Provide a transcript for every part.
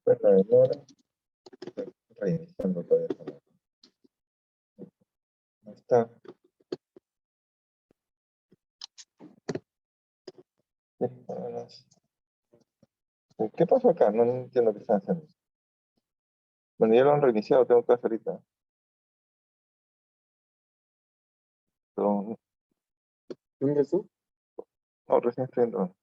Pues la demora. Reiniciando todavía. Ahí está. ¿Qué pasó acá? No entiendo qué están haciendo. Bueno, ya lo han reiniciado, tengo clase ahorita. Pero, ¿Dónde tú? no, recién estoy entrando.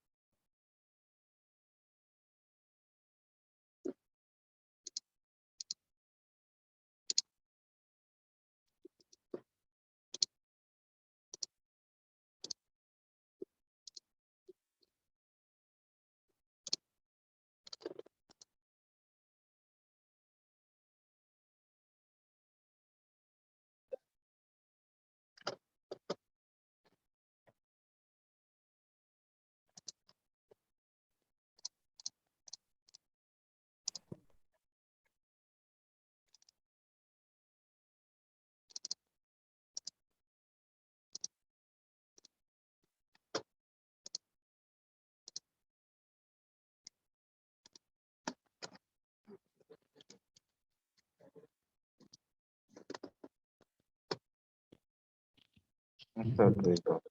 Ahí está el proyecto.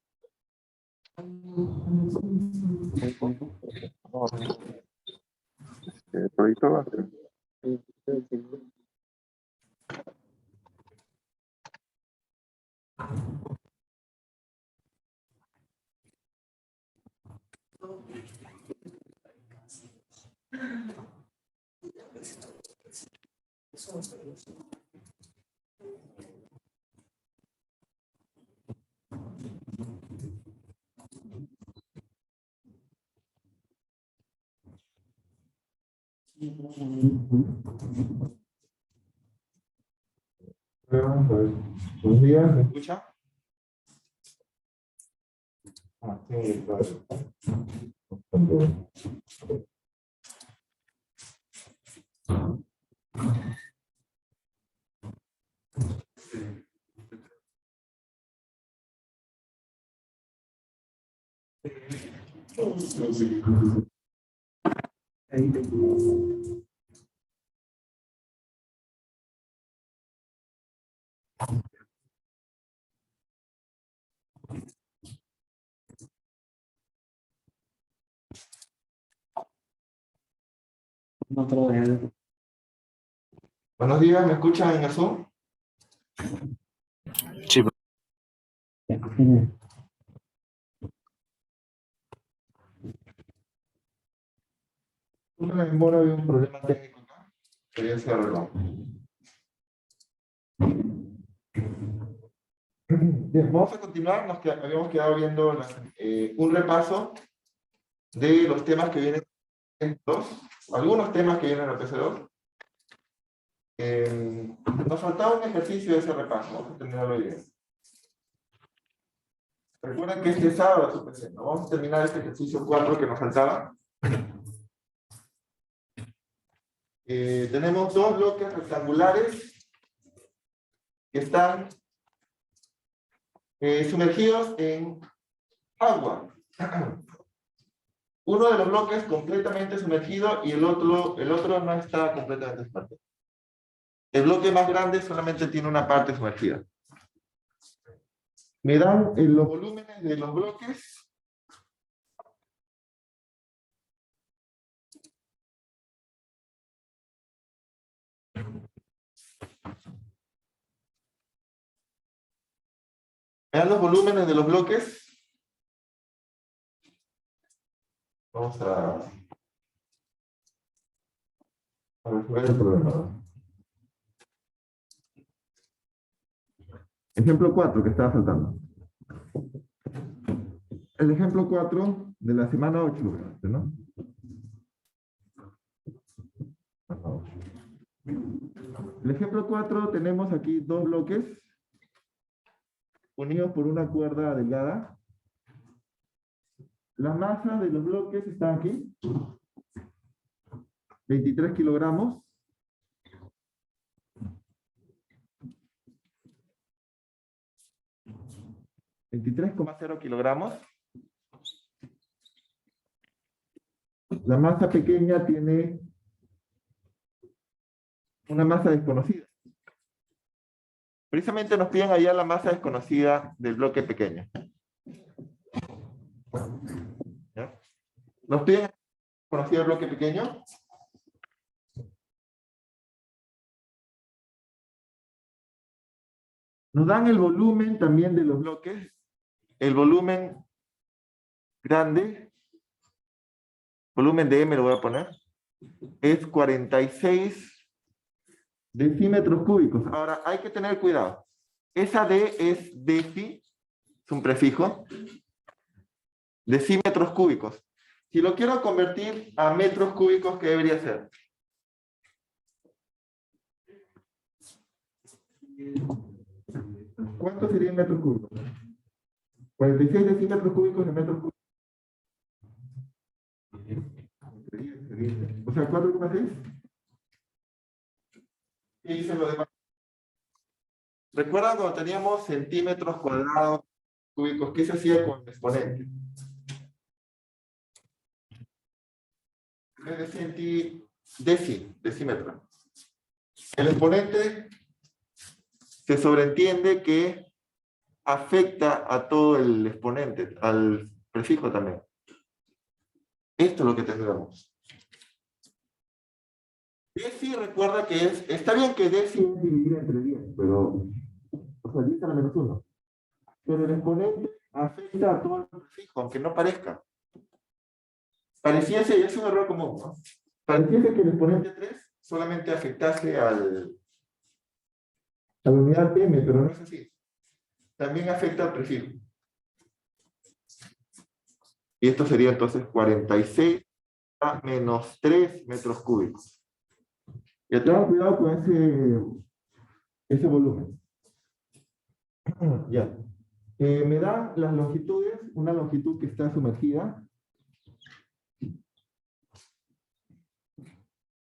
No, el proyecto va a ser. Buenos días, ¿me escucha? Sí, claro. Buenos días, ¿me escuchan en el Zoom? Sí. Una demora de un problema técnico acá. Quería ser arreglado. Bien, vamos a continuar. Habíamos quedado viendo un repaso de los temas que vienen en PC2, algunos temas que vienen en PC2. Nos faltaba un ejercicio de ese repaso. Vamos a terminarlo bien. Recuerden que este sábado es su PC, ¿no? Vamos a terminar este ejercicio 4 que nos faltaba. Tenemos dos bloques rectangulares que están sumergidos en agua. Uno de los bloques completamente sumergido y el otro no está completamente sumergido. El bloque más grande solamente tiene una parte sumergida. Me dan los volúmenes de los bloques. Me dan los volúmenes de los bloques. Vamos a resolver el problema. Ejemplo 4 que estaba faltando. El ejemplo 4 de la semana 8, ¿no? El ejemplo 4 tenemos aquí dos bloques unidos por una cuerda delgada. La masa de los bloques está aquí. 23 kilogramos. $23,0 kilogramos. La masa pequeña tiene una masa desconocida. Precisamente nos piden allá la masa desconocida del bloque pequeño. ¿Ya? Nos piden conocido el bloque pequeño. Nos dan el volumen también de los bloques. El volumen grande, volumen de M lo voy a poner, es 46 decímetros cúbicos. Ahora, hay que tener cuidado. Esa D es deci, es un prefijo, decímetros cúbicos. Si lo quiero convertir a metros cúbicos, ¿qué debería ser? ¿Cuánto serían metros cúbicos? 46 decímetros cúbicos de metros cúbicos. O sea, 4,6. ¿Qué dicen los demás? ¿Recuerdan cuando teníamos centímetros cuadrados cúbicos? ¿Qué se hacía con el exponente? En vez de decímetro. El exponente se sobreentiende que afecta a todo el exponente, al prefijo también. Esto es lo que tendremos. Deci recuerda que está bien que deci es dividir entre 10, pero, o sea, 10 a la menos 1. Pero el exponente afecta a todo el prefijo, aunque no parezca. Pareciese, y es un error común, ¿no? Pareciese que el exponente 3 solamente afectase a la unidad m, pero no es así. También afecta al prefijo. Y esto sería entonces 46 a menos 3 metros cúbicos. Y tengan cuidado con ese volumen. Ya. Me dan las longitudes, una longitud que está sumergida.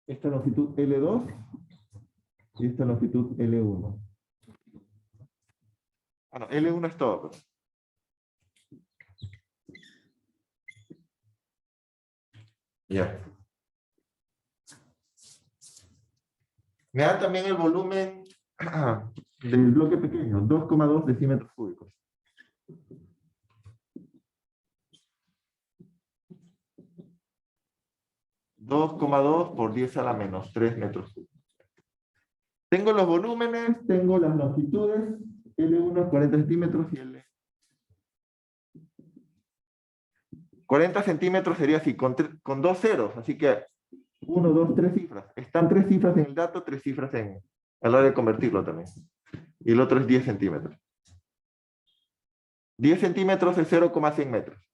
Esta longitud L2 y esta longitud L1. Ah, no, L1 es todo. Ya. Me dan también el volumen del bloque pequeño, 2,2 decímetros cúbicos. 2,2 por 10 a la menos 3 metros cúbicos. Tengo los volúmenes, tengo las longitudes, L1 es 40 centímetros y L. 40 centímetros sería así, con 2 ceros, así que 1, 2, 3 cifras. Están 3 cifras en el dato, 3 cifras a la hora de convertirlo también. Y el otro es 10 centímetros. 10 centímetros es 0,100 metros.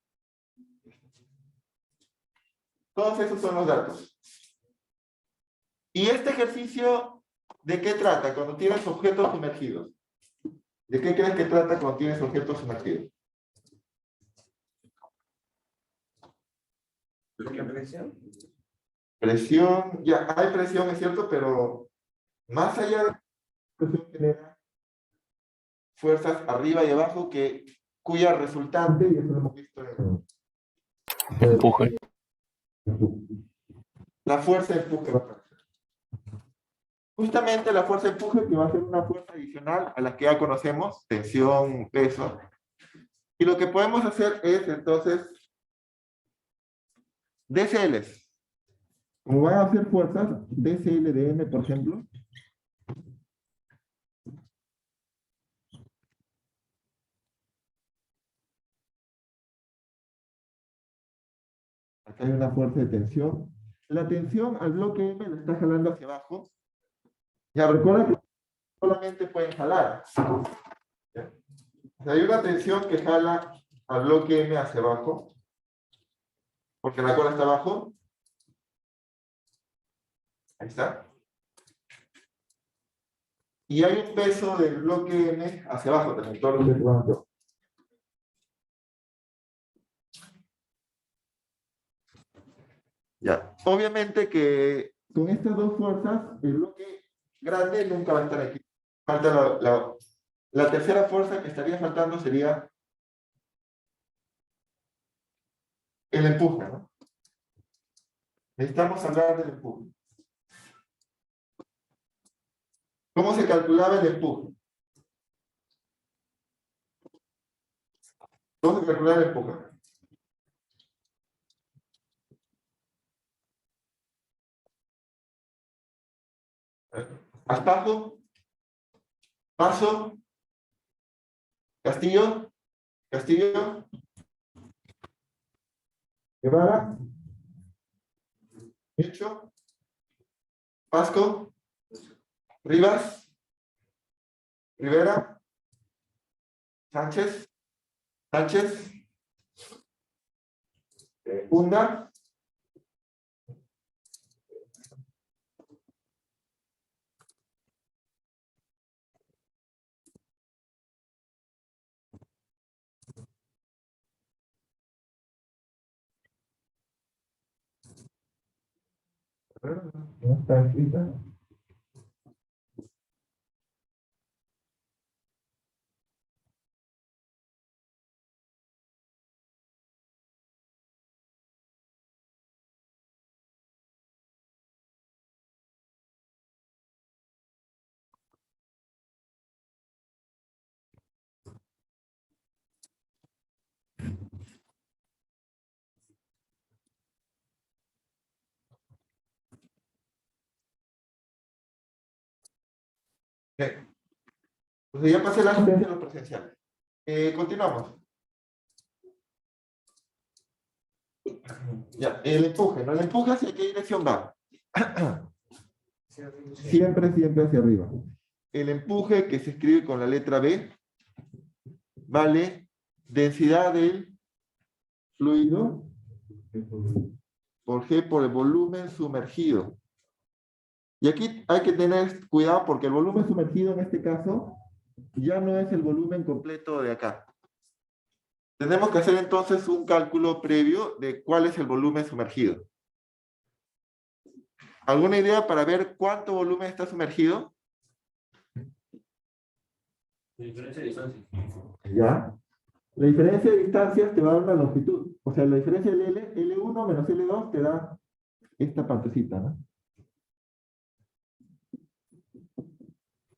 Todos esos son los datos. ¿Y este ejercicio de qué trata cuando tienes objetos sumergidos? ¿De qué crees que trata cuando tienes objetos sumergidos? ¿Qué presión? Presión, ya hay presión, es cierto, pero más allá de la presión genera fuerzas arriba y abajo cuya resultante, y eso lo hemos visto en Empuje. la fuerza de empuje va a aparecer. Justamente la fuerza de empuje que va a ser una fuerza adicional a la que ya conocemos, tensión, peso. Y lo que podemos hacer es entonces DCLs. Como van a ser fuerzas, DCL de M, por ejemplo, acá hay una fuerza de tensión. La tensión al bloque M lo está jalando hacia abajo. Ya recuerda que solamente pueden jalar. ¿Ya? O sea, hay una tensión que jala al bloque M hacia abajo, porque la cola está abajo. Ahí está. Y hay un peso del bloque M hacia abajo también, todos los pesos van hacia abajo. Ya. Obviamente que con estas dos fuerzas, el bloque grande nunca va a estar aquí. Falta la tercera fuerza que estaría faltando sería el empuje, ¿no? Necesitamos hablar del empuje. ¿Cómo se calculaba el empuje? ¿Cómo se calculaba el empuje? Astajo, Paso, Castillo, Castillo, Guevara, Hecho, Pasco, Rivas, Rivera, Sánchez, Sánchez, Hunda, no está escrita. Bien. Pues ya pasé la asistencia a los presenciales. Continuamos. Ya, el empuje, ¿no? El empuje, ¿hacia qué dirección va? Siempre, siempre hacia arriba. El empuje, que se escribe con la letra B, vale densidad del fluido por G por el volumen sumergido. Y aquí hay que tener cuidado porque el volumen sumergido en este caso ya no es el volumen completo de acá. Tenemos que hacer entonces un cálculo previo de cuál es el volumen sumergido. ¿Alguna idea para ver cuánto volumen está sumergido? La diferencia de distancia. ¿Ya? La diferencia de distancias te va a dar una longitud. O sea, la diferencia del L1 menos L2 te da esta partecita, ¿no?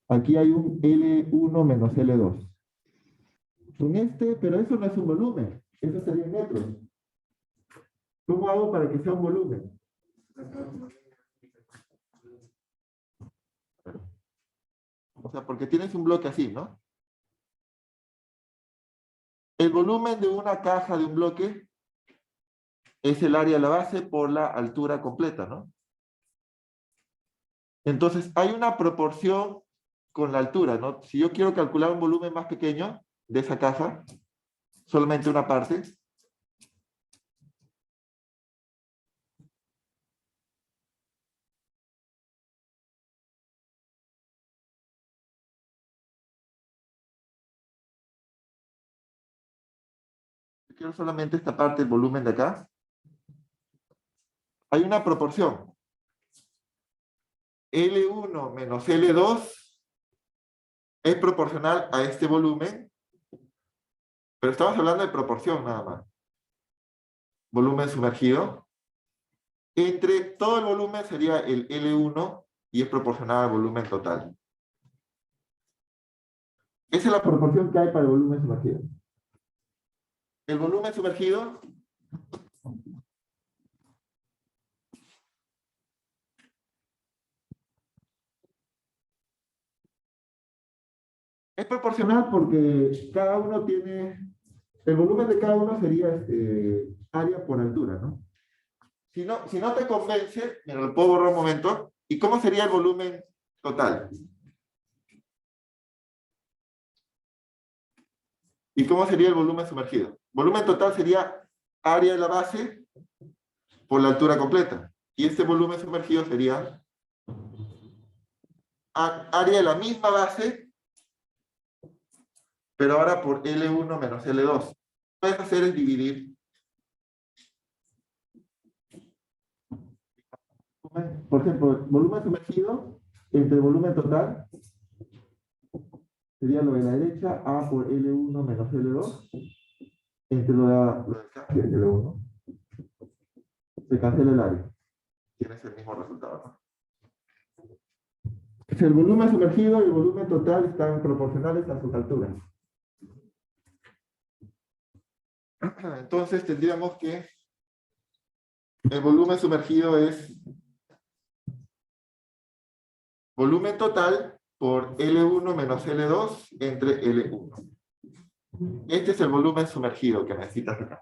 Aquí hay un L1 menos L2. Con pero eso no es un volumen. Eso sería en metros. ¿Cómo hago para que sea un volumen? O sea, porque tienes un bloque así, ¿no? El volumen de una caja de un bloque es el área de la base por la altura completa, ¿no? Entonces, hay una proporción con la altura, ¿no? Si yo quiero calcular un volumen más pequeño de esa caja, solamente una parte, yo quiero solamente esta parte del volumen de acá, hay una proporción. L1 menos L2 es proporcional a este volumen, pero estamos hablando de proporción nada más. Volumen sumergido. Entre todo el volumen sería el L1 y es proporcional al volumen total. Esa es la proporción que hay para el volumen sumergido. El volumen sumergido es proporcional porque cada uno tiene, el volumen de cada uno sería área por altura, ¿no? Si no te convence, me lo puedo borrar un momento. ¿Y cómo sería el volumen total? ¿Y cómo sería el volumen sumergido? Volumen total sería área de la base por la altura completa. Y este volumen sumergido sería área de la misma base, pero ahora por L1 menos L2. Lo que puedes hacer es dividir. Por ejemplo, volumen sumergido entre volumen total sería lo de la derecha, A por L1 menos L2, entre lo de acá y L1. Se cancela el área. Tienes el mismo resultado, ¿no? Si el volumen sumergido y el volumen total están proporcionales a sus alturas. Entonces tendríamos que el volumen sumergido es volumen total por L1 menos L2 entre L1. Este es el volumen sumergido que necesitas acá.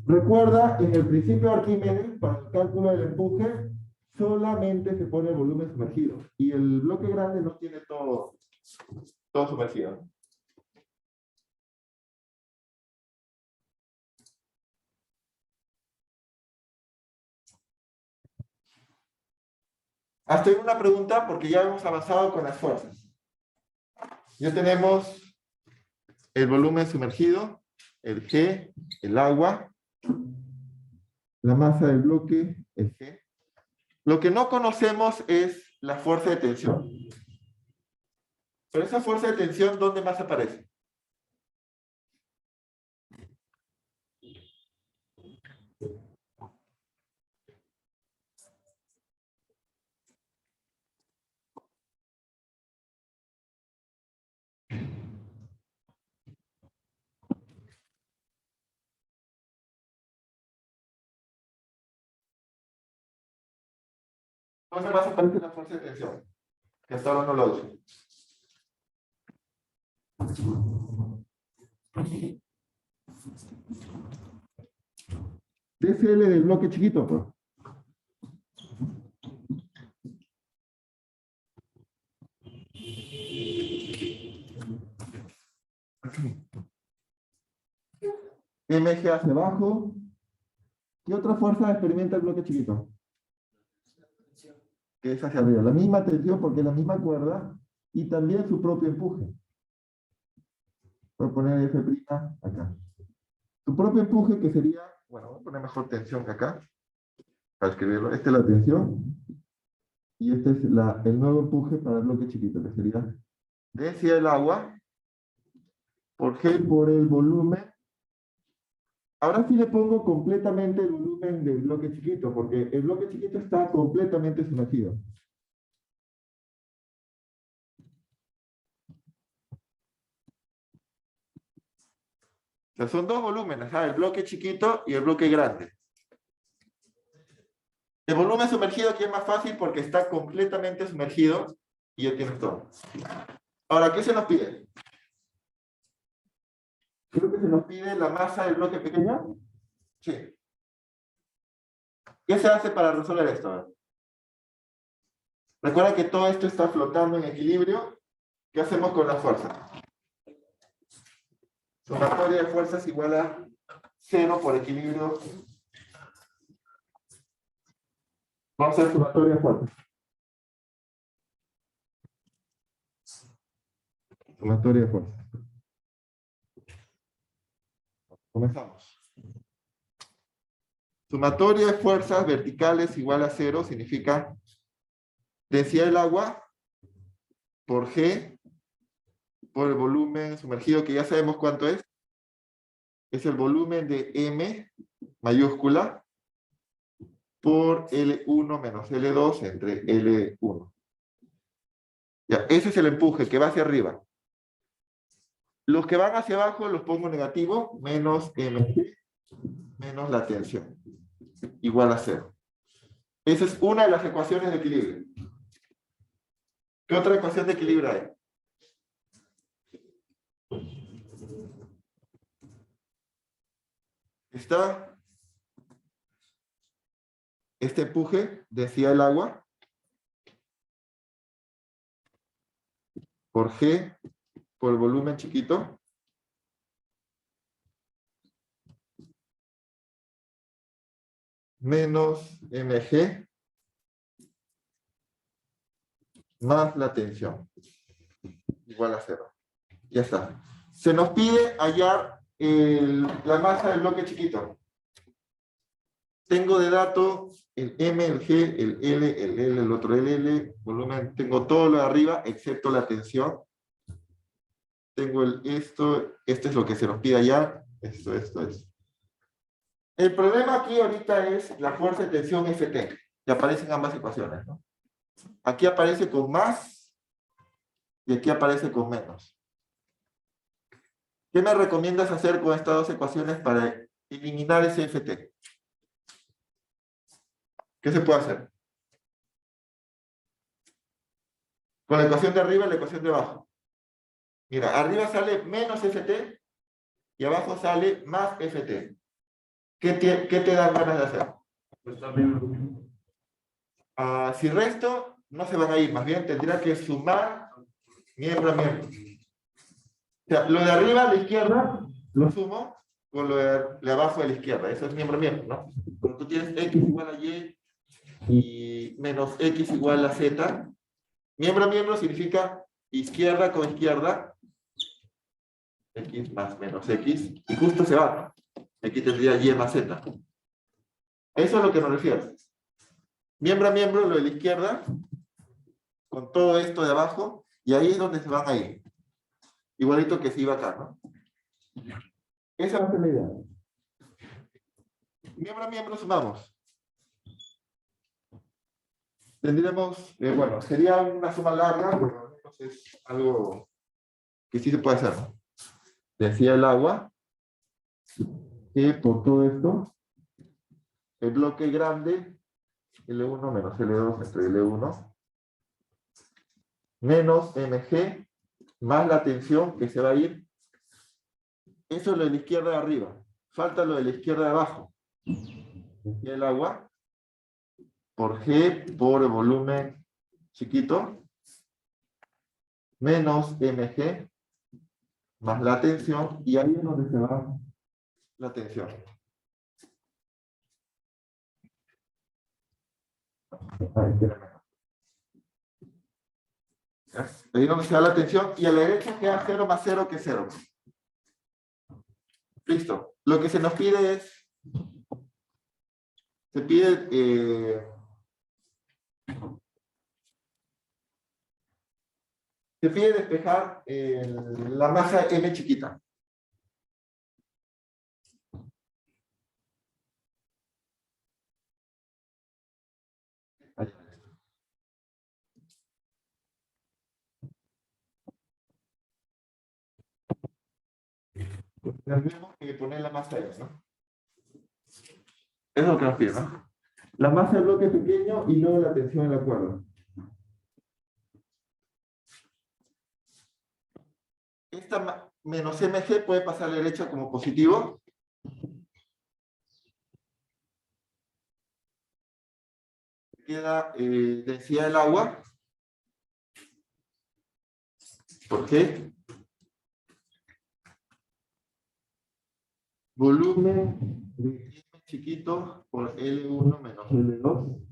Recuerda, en el principio de Arquímedes, para el cálculo del empuje, solamente se pone el volumen sumergido. Y el bloque grande no tiene todo sumergido. Hasta ahí una pregunta porque ya hemos avanzado con las fuerzas. Ya tenemos el volumen sumergido, el G, el agua, la masa del bloque, el G. Lo que no conocemos es la fuerza de tensión. Pero esa fuerza de tensión, ¿dónde más aparece? ¿Dónde más aparece la fuerza de tensión? Que hasta ahora no lo uso. DCL del bloque chiquito, pues. MG hacia abajo. ¿Qué otra fuerza experimenta el bloque chiquito? Que es hacia arriba. La misma tensión porque es la misma cuerda y también su propio empuje. Voy a poner F' acá. Su propio empuje que sería, bueno, voy a poner mejor tensión que acá, para escribirlo. Esta es la tensión y este es el nuevo empuje para el bloque chiquito, que sería densidad del agua por G por el volumen. Ahora sí le pongo completamente el volumen del bloque chiquito, porque el bloque chiquito está completamente sumergido. O sea, son dos volúmenes, ¿sabes? El bloque chiquito y el bloque grande. El volumen sumergido aquí es más fácil porque está completamente sumergido y ya tienes todo. Ahora, ¿qué se nos pide? Creo que se nos pide la masa del bloque pequeño. Sí. ¿Qué se hace para resolver esto? Recuerda que todo esto está flotando en equilibrio. ¿Qué hacemos con la fuerza? Sumatoria de fuerzas igual a 0 por equilibrio. Vamos a hacer sumatoria de fuerzas. Sumatoria de fuerzas. Comenzamos. Sumatoria de fuerzas verticales igual a 0 significa densidad del agua por G por el volumen sumergido, que ya sabemos cuánto es. Es el volumen de M mayúscula por L1 menos L2 entre L1. Ya, ese es el empuje que va hacia arriba. Los que van hacia abajo los pongo negativo, menos mg, menos la tensión, igual a 0. Esa es una de las ecuaciones de equilibrio. ¿Qué otra ecuación de equilibrio hay? Está este empuje, densidad del agua, por G, por el volumen chiquito, menos mg, más la tensión, igual a 0. Ya está. Se nos pide hallar la masa del bloque chiquito. Tengo de dato el M, el G, el L, el otro LL, volumen, tengo todo lo de arriba, excepto la tensión. Tengo esto es lo que se nos pide hallar, esto. El problema aquí ahorita es la fuerza de tensión Ft, que aparece en ambas ecuaciones, ¿no? Aquí aparece con más y aquí aparece con menos. ¿Qué me recomiendas hacer con estas dos ecuaciones para eliminar ese FT? ¿Qué se puede hacer? Con la ecuación de arriba y la ecuación de abajo. Mira, arriba sale menos FT y abajo sale más FT. ¿Qué te dan ganas de hacer? Pues también. Si resto, no se van a ir. Más bien tendría que sumar miembro a miembro. O sea, lo de arriba a la izquierda lo sumo con lo de abajo a la izquierda. Eso es miembro a miembro, ¿no? Cuando tú tienes x igual a y y menos x igual a z, miembro a miembro significa izquierda con izquierda, x más menos x, y justo se va, ¿no? Aquí tendría y más z. Eso es lo que nos refiero. Miembro a miembro, lo de la izquierda, con todo esto de abajo, y ahí es donde se van a ir. Igualito que se iba acá, ¿no? Esa va a ser la idea. Miembro a miembro sumamos. Tendríamos, bueno, sería una suma larga, pero al menos es algo que sí se puede hacer, ¿no? Decía el agua que por todo esto, el bloque grande, L1 menos L2 entre L1, menos mg, más la tensión que se va a ir. Eso es lo de la izquierda de arriba. Falta lo de la izquierda de abajo. Y el agua, por G, por el volumen chiquito, menos mg, más la tensión, y ahí es donde se va la tensión. Ahí es donde se da la tensión, y a la derecha queda 0 más 0 que es 0. Listo. Lo que se nos pide es, se pide despejar la masa M chiquita. Ahí. Tenemos que poner la masa M, ¿no? Eso es lo que nos pide, ¿no? La masa del bloque pequeño y luego la tensión en la cuerda. Esta menos mg puede pasar a la derecha como positivo. Queda densidad del agua. ¿Por qué? Volumen de M chiquito por L1 menos L2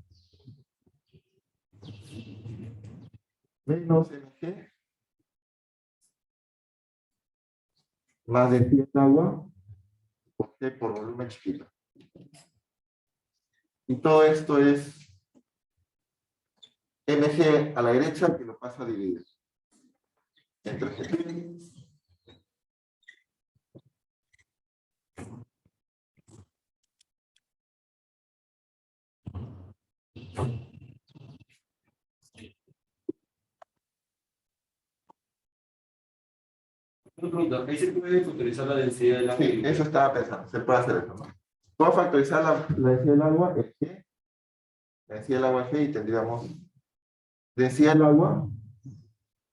menos mg más densidad del agua por T por volumen chiquito. Y todo esto es mg a la derecha que lo pasa a dividir entre g. Una pregunta, ahí se puede factorizar la densidad del agua. Sí, eso estaba pensando, se puede hacer eso, ¿no? Puedo factorizar la densidad del agua, es G, la densidad del agua es G, y tendríamos densidad del agua,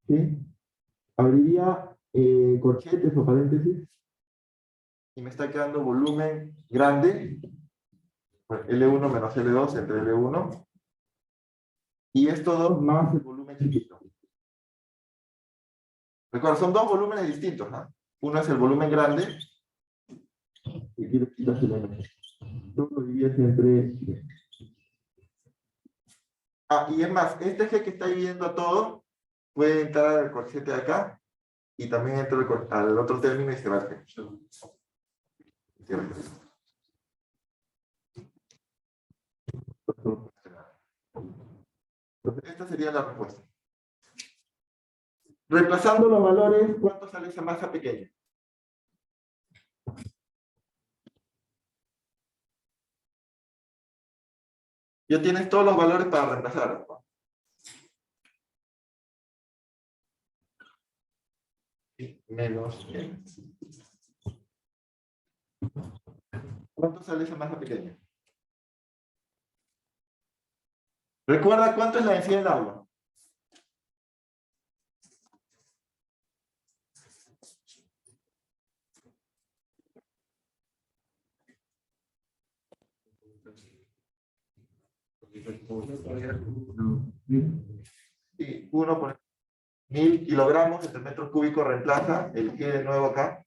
¿sí? Abriría corchetes o paréntesis, y me está quedando volumen grande, pues, L1 menos L2 entre L1, y estos dos más el volumen chiquito. Recuerda, son dos volúmenes distintos, ¿no? Uno es el volumen grande, y aquí le quitas el M. Tú lo divides entre... y es más, este G que está dividiendo a todo, puede entrar al corchete de acá, y también entra al otro término y se va al G. Entonces, esta sería la respuesta. Reemplazando los valores, ¿cuánto sale esa masa pequeña? Ya tienes todos los valores para reemplazar. menos M. ¿Cuánto sale esa masa pequeña? Recuerda cuánto es la densidad del agua. Sí, 1 por 1000 kilogramos entre metro cúbico reemplaza el G de nuevo acá.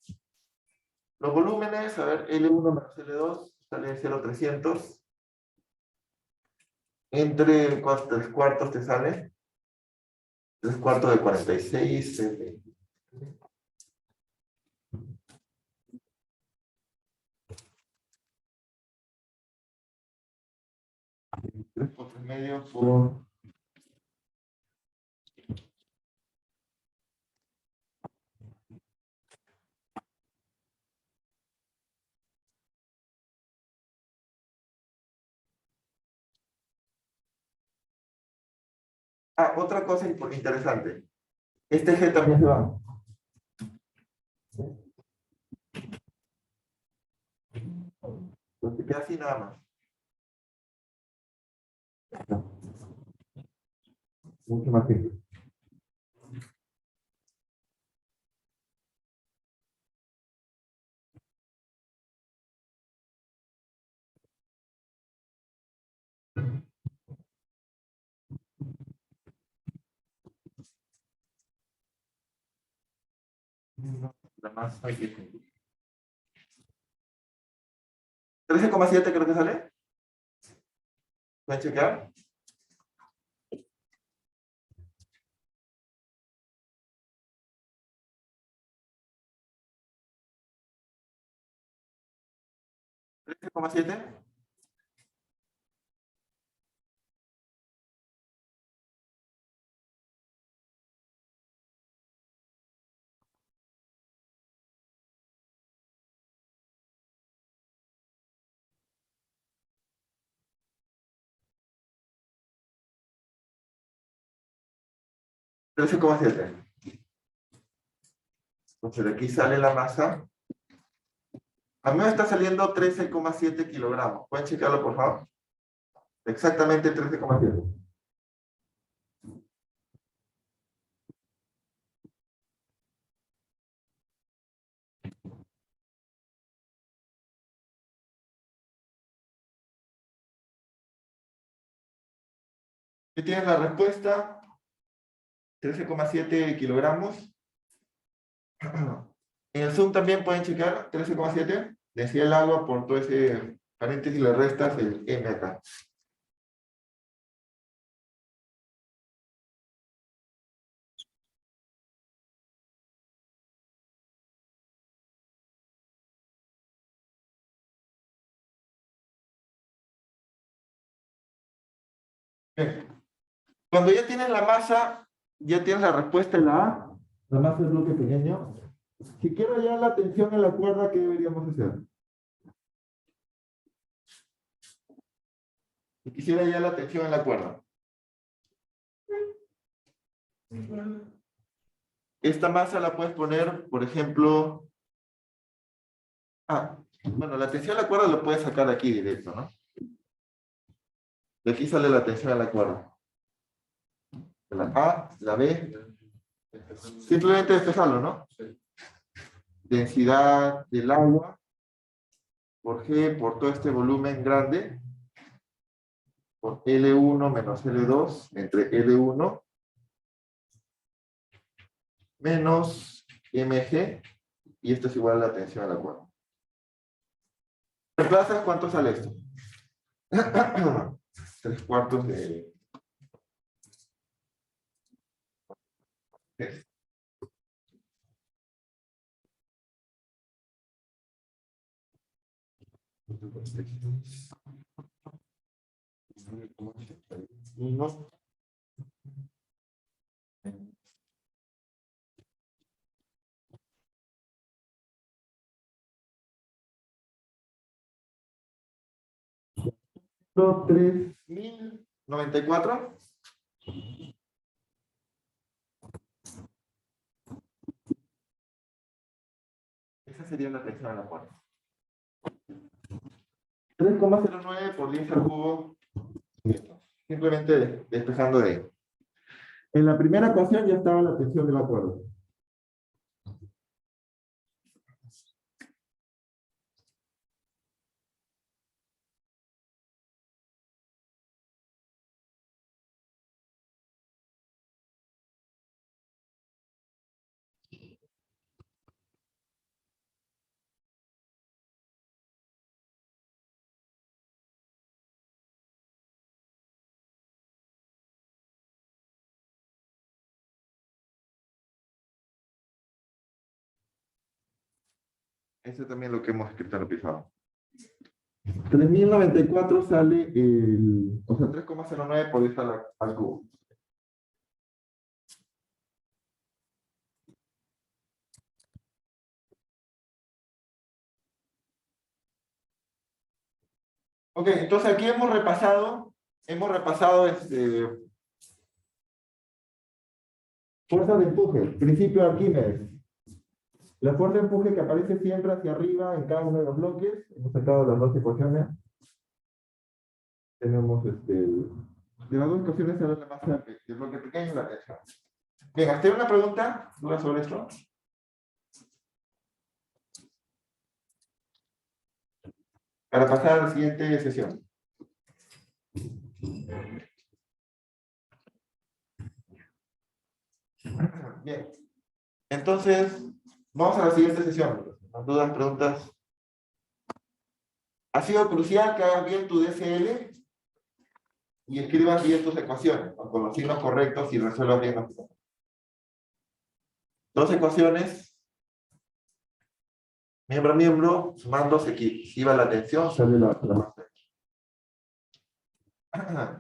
Los volúmenes, a ver, L1 menos L2 sale 0,300. Entre 3 cuartos te sale 3 cuartos de 46. 3 por 3 medio por... Ah, otra cosa interesante. Este G también se va. Pues te queda así nada más. Mucho más simple. La masa y 13,7 creo que sale. ¿Pueden chequear? ¿13,7? ¿13,7? Entonces de aquí sale la masa. A mí me está saliendo 13,7 kilogramos. ¿Pueden checarlo, por favor? Exactamente 13,7. ¿Qué tiene la respuesta? 13,7 kilogramos. En el Zoom también pueden checar 13,7. Decía el agua por todo ese paréntesis, le restas el M acá. Bien. Cuando ya tienes la masa, ya tienes la respuesta en la A. La masa es bloque pequeño. Si quiero hallar la tensión en la cuerda, ¿qué deberíamos hacer? Si quisiera hallar la tensión en la cuerda. Esta masa la puedes poner, por ejemplo... bueno, la tensión en la cuerda lo puedes sacar de aquí directo, ¿no? De aquí sale la tensión en la cuerda. La A, la B. Simplemente despejarlo, ¿no? Densidad del agua por G, por todo este volumen grande, por L1 menos L2 entre L1 menos mg, y esto es igual a la tensión a la cuerda. ¿Reemplazas cuánto sale esto? 3 cuartos de... Uno. $3,094. sería la tensión a la puerta. 3,09 por 10 al cubo. Simplemente despejando de ahí. En la primera ecuación ya estaba la tensión de la cuerda. Ese también lo que hemos escrito en el pizarrón. 3094 sale el, o sea, 3,09 por 10 al cubo. Ok, entonces aquí hemos repasado fuerza de empuje, principio de Arquímedes. La fuerza de empuje que aparece siempre hacia arriba en cada uno de los bloques. Hemos sacado las dos ecuaciones. Tenemos de las dos ecuaciones sale la masa del bloque pequeño y la tensión. Bien, ¿hasta una pregunta? ¿Duda sobre esto? Para pasar a la siguiente sesión. Bien. Entonces, vamos a la siguiente sesión. ¿Dudas, preguntas? Ha sido crucial que hagas bien tu DCL y escribas bien tus ecuaciones, con los signos correctos y resuelvas bien los problemas. Dos ecuaciones, miembro a miembro, sumando se equiliba la tensión, sale la masa.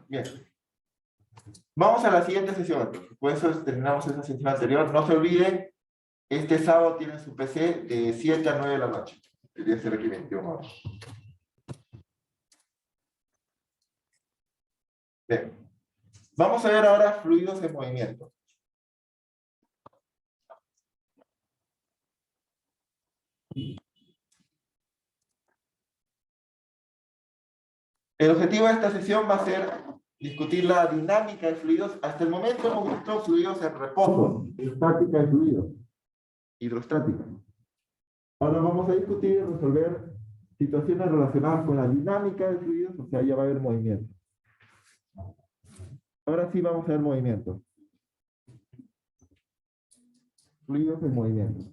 Bien. Vamos a la siguiente sesión. Por eso terminamos esa sesión anterior. No se olviden, este sábado tienen su PC de 7 a 9 de la noche. Debería ser aquí 21 horas. Bien. Vamos a ver ahora fluidos en movimiento. El objetivo de esta sesión va a ser discutir la dinámica de fluidos. Hasta el momento hemos visto fluidos en reposo, estática de fluidos, hidrostática. Ahora vamos a discutir y resolver situaciones relacionadas con la dinámica de fluidos, o sea, ya va a haber movimiento. Ahora sí vamos a ver movimiento. Fluidos en movimiento.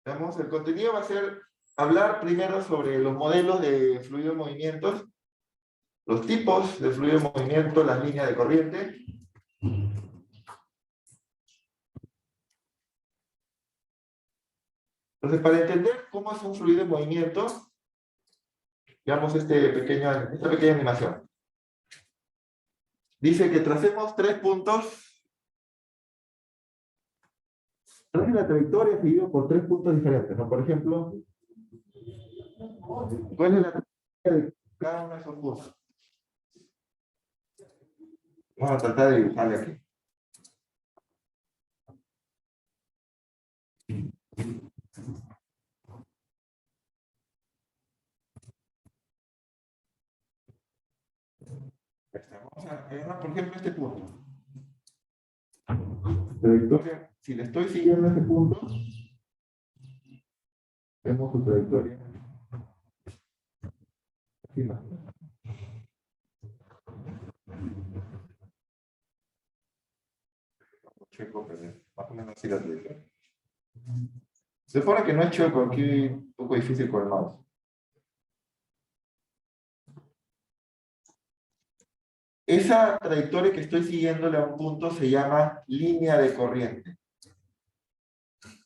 Veamos, el contenido va a ser hablar primero sobre los modelos de fluido en movimientos, los tipos de fluido en movimiento, las líneas de corriente. Entonces, para entender cómo es un fluido en movimiento, veamos esta pequeña animación. Dice que tracemos 3 puntos. Trace la trayectoria seguido por 3 puntos diferentes, ¿no? Por ejemplo, ¿cuál es la trayectoria de cada uno de esos puntos? Vamos a tratar de dibujarle aquí. Vamos a agarrar, por ejemplo, este punto. Trayectoria, si le estoy siguiendo este punto, vemos su trayectoria. Aquí más. Chueco, pero más o menos así la trayectoria. Se supone que no es chueco, aquí un poco difícil con el mouse. Esa trayectoria que estoy siguiéndole a un punto se llama línea de corriente.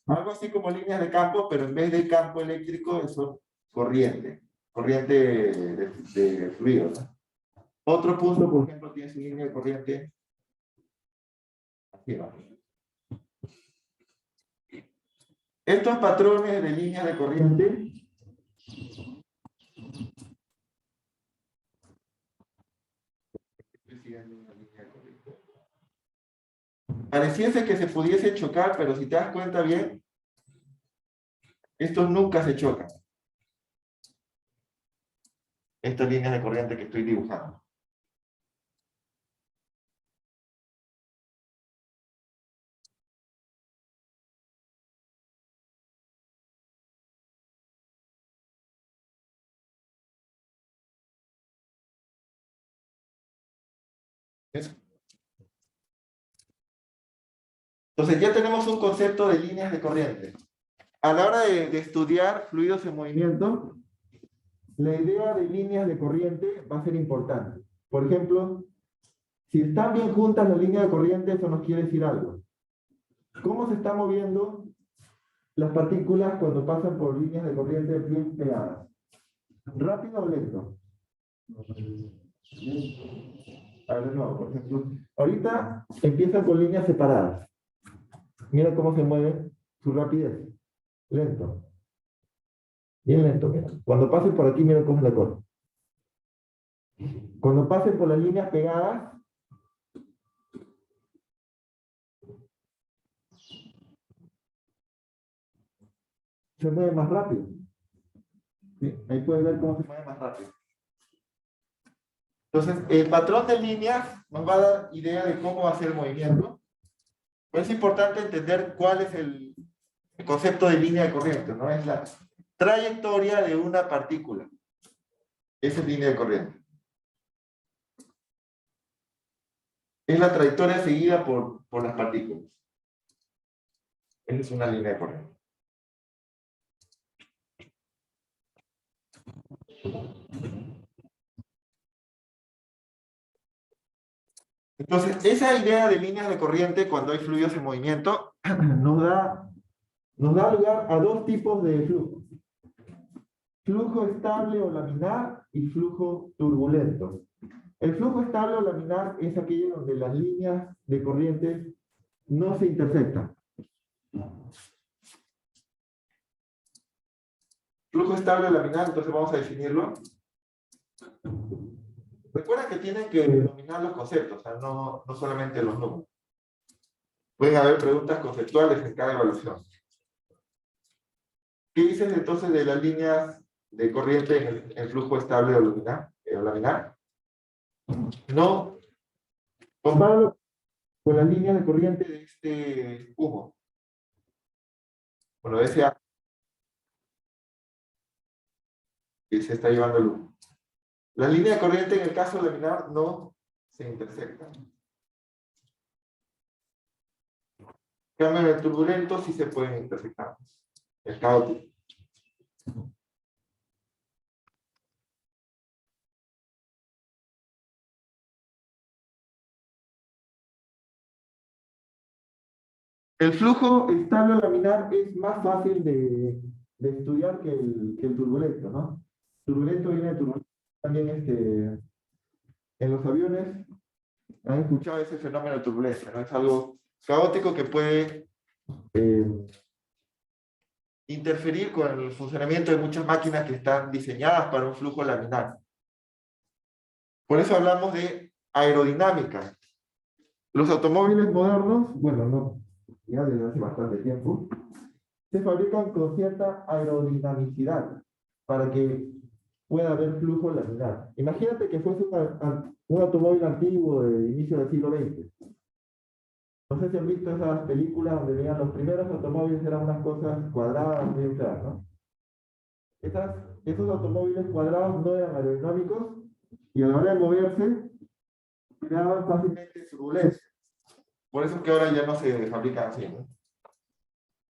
Algo así como líneas de campo, pero en vez de campo eléctrico, eso es corriente. Corriente de fluido, ¿no? Otro punto, por ejemplo, tiene su línea de corriente aquí abajo. Estos patrones de líneas de corriente pareciese que se pudiese chocar, pero si te das cuenta bien, estos nunca se chocan. Estas líneas de corriente que estoy dibujando. ¿Ves? Entonces ya tenemos un concepto de líneas de corriente. A la hora de estudiar fluidos en movimiento, la idea de líneas de corriente va a ser importante. Por ejemplo, si están bien juntas las líneas de corriente, eso nos quiere decir algo. ¿Cómo se están moviendo las partículas cuando pasan por líneas de corriente bien pegadas? ¿Rápido o lento? A ver, no, por ejemplo, ahorita empiezan con líneas separadas. Mira cómo se mueve su rapidez. Lento. Bien lento, mira. Cuando pasen por aquí, mira cómo es la cosa. Cuando pasen por las líneas pegadas, se mueve más rápido. ¿Sí? Ahí puedes ver cómo se mueve más rápido. Entonces, el patrón de líneas nos va a dar idea de cómo va a ser el movimiento. Pero es importante entender cuál es el concepto de línea de corriente, ¿no? Es la trayectoria de una partícula. Esa es línea de corriente. Es la trayectoria seguida por las partículas. Esa es una línea de corriente. Entonces, esa idea de líneas de corriente cuando hay fluidos en movimiento nos da lugar a dos tipos de flujo. Flujo estable o laminar y flujo turbulento. El flujo estable o laminar es aquello donde las líneas de corriente no se intersectan. Flujo estable o laminar, entonces vamos a definirlo. Recuerda que tienen que dominar los conceptos, o sea, no solamente los números. Pueden haber preguntas conceptuales en cada evaluación. ¿Qué dices entonces de las líneas de corriente en el flujo estable o laminar? No, compáralo con las líneas de corriente de este humo. Bueno, de ese que se está llevando el humo. La línea de corriente en el caso laminar no se intersectan. En cambio, en el turbulento sí se pueden intersectar. Es caótico. El flujo estable o laminar es más fácil de estudiar que el turbulento, ¿no? Turbulento viene de turbulento. También en los aviones han escuchado ese fenómeno de turbulencia, ¿no? Es algo caótico que puede interferir con el funcionamiento de muchas máquinas que están diseñadas para un flujo laminar. Por eso hablamos de aerodinámica. Los automóviles modernos, bueno, no, ya desde hace bastante tiempo, se fabrican con cierta aerodinamicidad para que pueda haber flujo laminar. Imagínate que fuese un automóvil antiguo de inicio del siglo XX. No sé si han visto esas películas donde veían los primeros automóviles, eran unas cosas cuadradas, bien feas, ¿no? Esos automóviles cuadrados no eran aerodinámicos y a la hora de moverse creaban fácilmente turbulencia. Por eso es que ahora ya no se fabrican así, ¿no?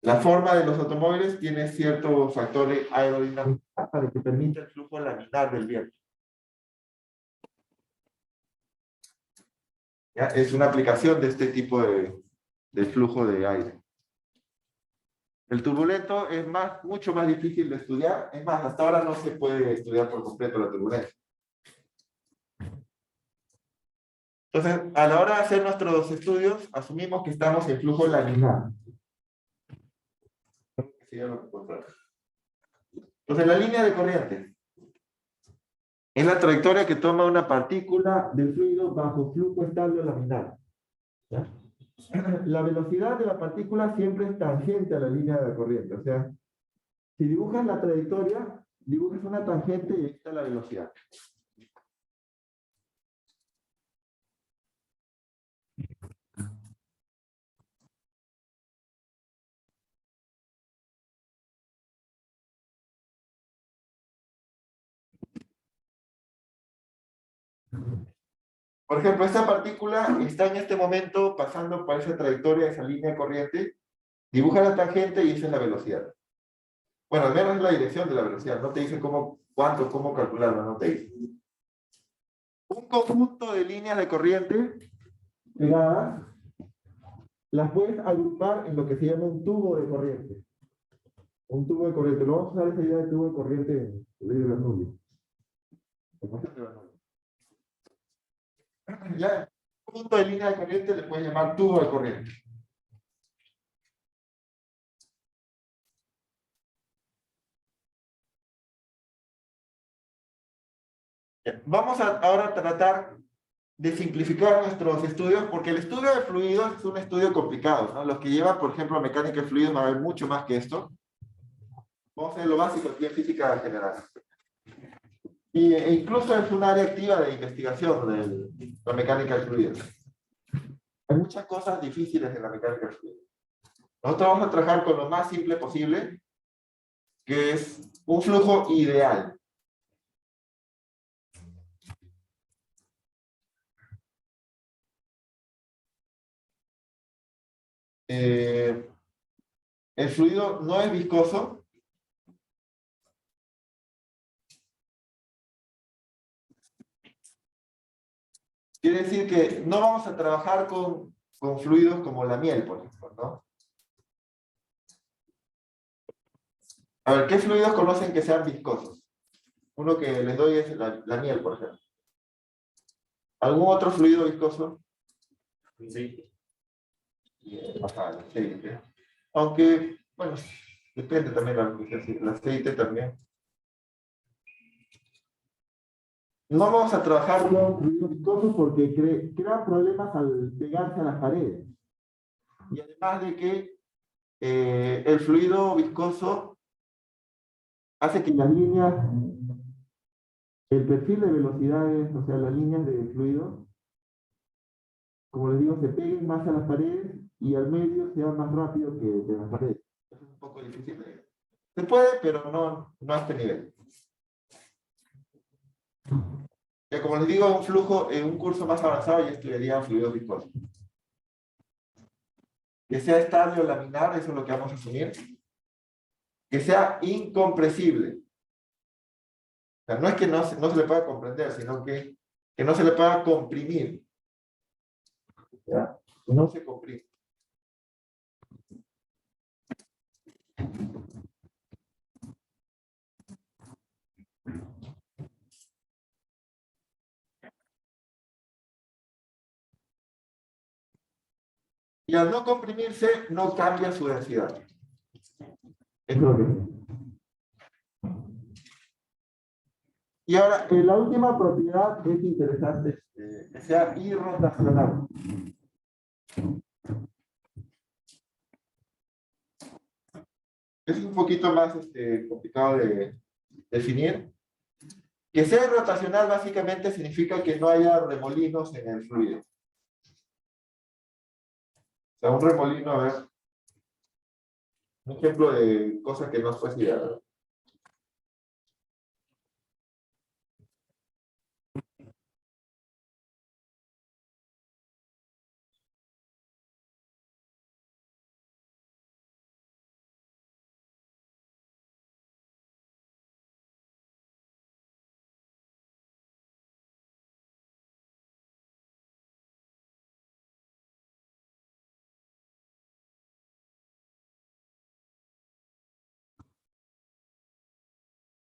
La forma de los automóviles tiene cierto factor de aerodinámica para que permita el flujo laminar del viento. ¿Ya? Es una aplicación de este tipo de flujo de aire. El turbulento es mucho más difícil de estudiar. Es más, hasta ahora no se puede estudiar por completo la turbulencia. Entonces, a la hora de hacer nuestros estudios, asumimos que estamos en flujo laminar. Entonces, la línea de corriente es la trayectoria que toma una partícula de fluido bajo flujo estable laminar. ¿Ya? La velocidad de la partícula siempre es tangente a la línea de la corriente. O sea, si dibujas la trayectoria, dibujas una tangente y ahí está la velocidad. Por ejemplo, esta partícula está en este momento pasando por esa trayectoria, esa línea de corriente, dibuja la tangente y esa es la velocidad. Bueno, al menos es la dirección de la velocidad, no te dice cómo calcularla, no te dice. Un conjunto de líneas de corriente pegadas, las puedes agrupar en lo que se llama un tubo de corriente. Un tubo de corriente, lo vamos a usar esa idea de tubo de corriente en el de la nube. Ya, un punto de línea de corriente le puedes llamar tubo de corriente. Vamos a ahora tratar de simplificar nuestros estudios, porque el estudio de fluidos es un estudio complicado, ¿no? Los que llevan, por ejemplo, mecánica de fluidos van a ver mucho más que esto. Vamos a ver lo básico aquí en física general. E incluso es un área activa de investigación de la mecánica de fluidos. Hay muchas cosas difíciles en la mecánica de fluidos. Nosotros vamos a trabajar con lo más simple posible, que es un flujo ideal. El fluido no es viscoso. Quiere decir que no vamos a trabajar con fluidos como la miel, por ejemplo, ¿no? A ver, ¿qué fluidos conocen que sean viscosos? Uno que les doy es la miel, por ejemplo. ¿Algún otro fluido viscoso? Sí. Ajá, el aceite. Aunque, bueno, depende también de la viscosidad. El aceite también. No vamos a trabajar con fluidos viscosos porque crea problemas al pegarse a las paredes. Y además de que el fluido viscoso hace que las líneas, el perfil de velocidades, o sea, las líneas de fluido, como les digo, se peguen más a las paredes y al medio sea más rápido que de las paredes. Eso es un poco difícil de... Se puede, pero no a este nivel. Ya como les digo, un flujo, en un curso más avanzado ya estudiaría fluidos viscosos. Que sea estable o laminar, eso es lo que vamos a asumir. Que sea incompresible. O sea, no es que no se le pueda comprender, sino que no se le pueda comprimir. ¿Ya? No se comprime. Y al no comprimirse, no cambia su densidad. Es lo que... Y ahora, la última propiedad es interesante, que sea irrotacional. Es un poquito más complicado de definir. Que sea irrotacional básicamente significa que no haya remolinos en el fluido. O sea, un remolino, a ver, un ejemplo de cosas que no fue idea.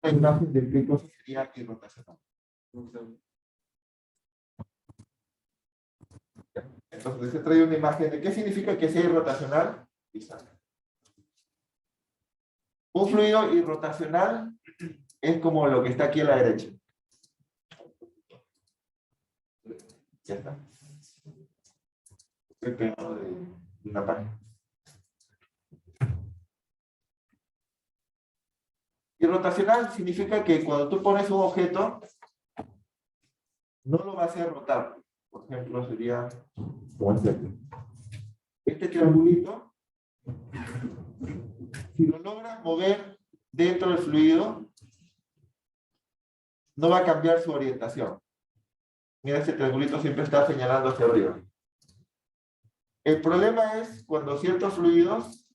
Una imagen de qué cosa sería irrotacional. Entonces, se trae una imagen de qué significa que sea irrotacional. Un fluido irrotacional es como lo que está aquí a la derecha. Ya está. Estoy pegado de una página. Irrotacional significa que cuando tú pones un objeto, no lo va a hacer rotar. Por ejemplo, sería como este triangulito. Si lo logras mover dentro del fluido, no va a cambiar su orientación. Mira, este triangulito siempre está señalando hacia arriba. El problema es cuando ciertos fluidos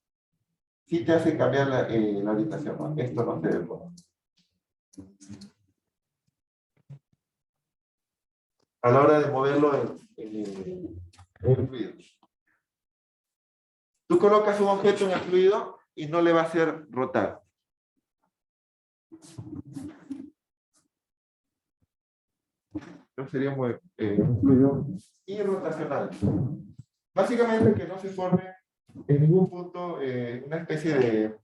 sí te hacen cambiar la orientación, ¿no? Esto no se debe poner. A la hora de moverlo en el fluido. Tú colocas un objeto en el fluido y no le va a hacer rotar. Entonces sería un fluido irrotacional. Básicamente que no se forme en ningún punto una especie de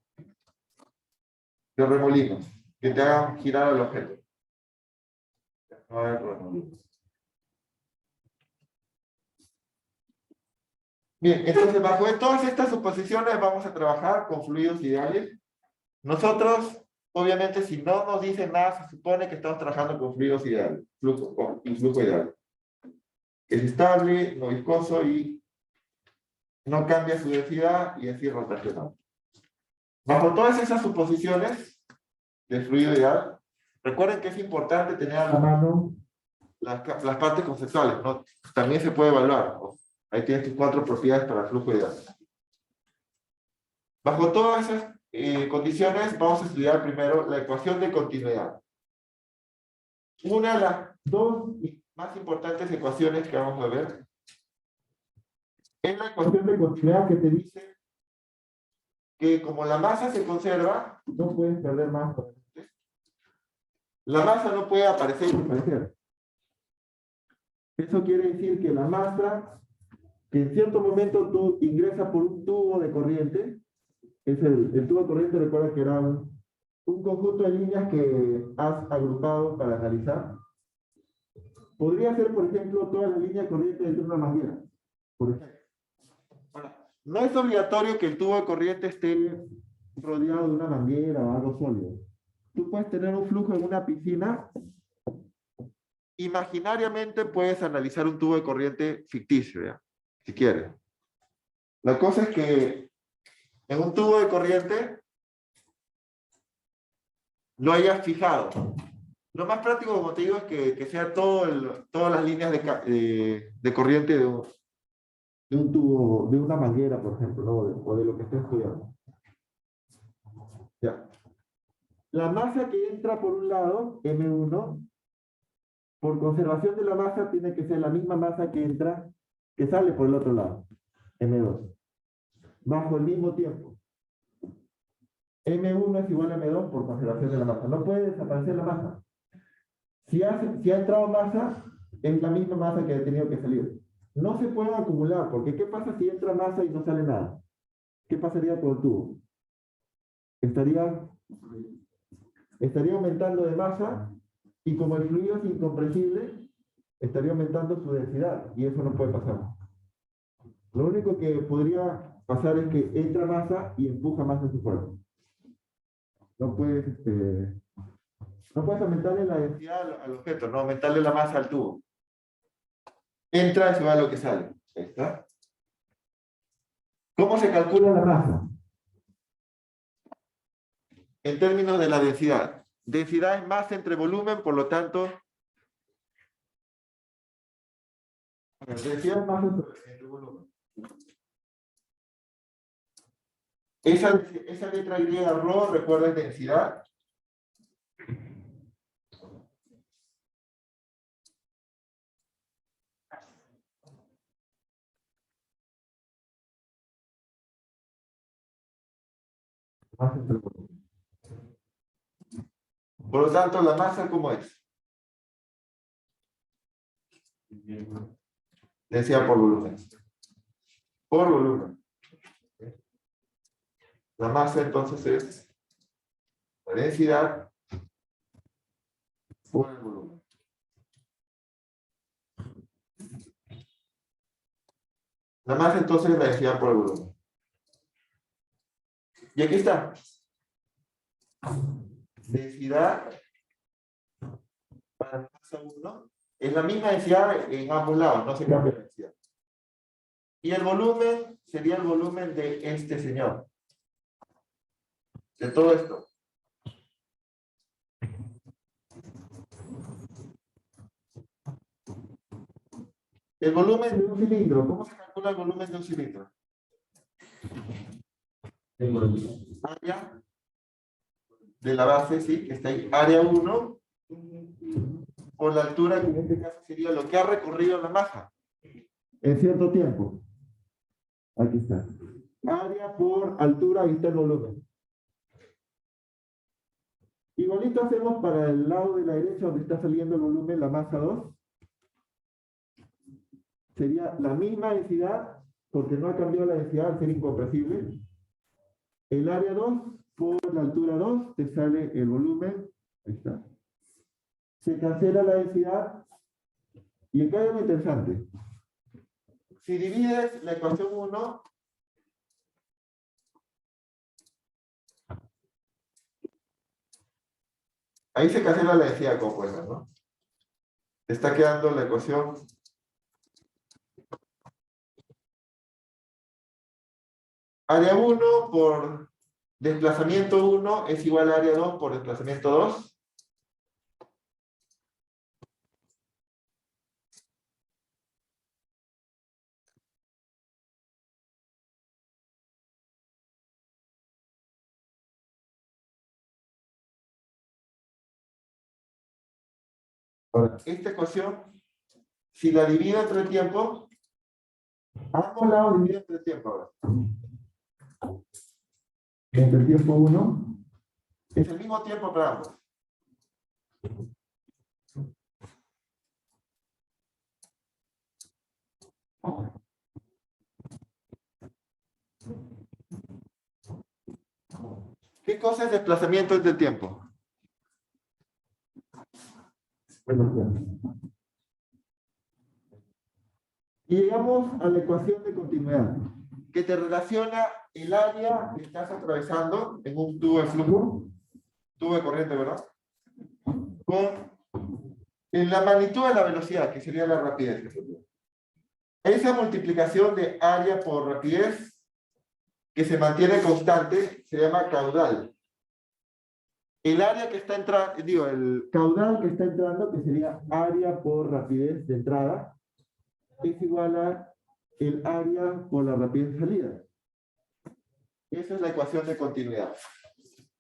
remolinos que te hagan girar el objeto. No hay remolinos. Bien, entonces bajo todas estas suposiciones vamos a trabajar con fluidos ideales. Nosotros, obviamente, si no nos dicen nada, se supone que estamos trabajando con fluidos ideales, flujo ideal. Es estable, no viscoso y no cambia su densidad y es irrotacional. Bajo todas esas suposiciones de fluido ideal, recuerden que es importante tener a la mano las partes conceptuales, ¿no? También se puede evaluar, ¿no? Ahí tienes tus 4 propiedades para el flujo ideal. Bajo todas esas condiciones, vamos a estudiar primero la ecuación de continuidad. Una de las 2 más importantes ecuaciones que vamos a ver es la ecuación de continuidad que te dice que como la masa se conserva, no puedes perder más. La masa no puede aparecer y desaparecer. Eso quiere decir que la masa, que en cierto momento tú ingresas por un tubo de corriente, es el tubo de corriente, recuerda que era un conjunto de líneas que has agrupado para analizar. Podría ser, por ejemplo, toda la línea de corriente de una manguera. Por ejemplo. Ahora, no es obligatorio que el tubo de corriente esté rodeado de una manguera o algo sólido. Tú puedes tener un flujo en una piscina. Imaginariamente puedes analizar un tubo de corriente ficticio, ¿ya? Si quieres. La cosa es que en un tubo de corriente lo hayas fijado. Lo más práctico, como te digo, es que sea todas las líneas de corriente de un tubo, de una manguera, por ejemplo, ¿no? O de lo que estés estudiando. Ya. La masa que entra por un lado, M1, por conservación de la masa, tiene que ser la misma masa que sale por el otro lado, M2, bajo el mismo tiempo. M1 es igual a M2 por conservación de la masa. No puede desaparecer la masa. Si ha entrado masa, es la misma masa que ha tenido que salir. No se pueden acumular, porque ¿qué pasa si entra masa y no sale nada? ¿Qué pasaría con el tubo? Estaría aumentando de masa y como el fluido es incompresible, estaría aumentando su densidad y eso no puede pasar. Lo único que podría pasar es que entra masa y empuja más de su cuerpo. No puedes aumentarle la densidad al objeto, no aumentarle la masa al tubo. Entra y se va lo que sale. Ahí está. ¿Cómo se calcula la masa? En términos de la densidad. Densidad es masa entre volumen, por lo tanto, densidad es masa entre volumen. Esa letra Y, ρ, recuerda es densidad. Masa entre volumen. Por lo tanto, la masa, ¿cómo es? Densidad por volumen. Por volumen. La masa entonces es la densidad por el volumen. La masa entonces es la densidad por el volumen. Y aquí está. Densidad para masa 1 es la misma densidad en ambos lados, no se cambia la densidad. Y el volumen sería el volumen de este señor. De todo esto. El volumen de un cilindro. ¿Cómo se calcula el volumen de un cilindro? Área de la base, sí, que está ahí. Área 1 por la altura, que en este caso sería lo que ha recorrido la masa en cierto tiempo. Aquí está. Área por altura, ahí está el volumen. Igualito hacemos para el lado de la derecha donde está saliendo el volumen, la masa 2. Sería la misma densidad, porque no ha cambiado la densidad al ser incompresible. El área 2 por la altura 2 te sale el volumen. Ahí está. Se cancela la densidad. Y acá hay algo interesante. Si divides la ecuación 1, ahí se cancela la densidad compuesta, ¿no? Te está quedando la ecuación área 1 por desplazamiento 1 es igual a área 2 por desplazamiento 2. Ahora, esta ecuación, si la divido entre el tiempo, ambos lados divido entre el tiempo ahora. Entre el tiempo 1, es el mismo tiempo para ambos. ¿Qué cosa es desplazamiento entre el tiempo? Y llegamos a la ecuación de continuidad, que te relaciona el área que estás atravesando en un tubo de flujo, tubo de corriente, ¿verdad? Con la magnitud de la velocidad, que sería la rapidez. Esa multiplicación de área por rapidez, que se mantiene constante, se llama caudal. El área que está entrando, el caudal que está entrando, que sería área por rapidez de entrada, es igual a el área por la rapidez de salida. Esa es la ecuación de continuidad.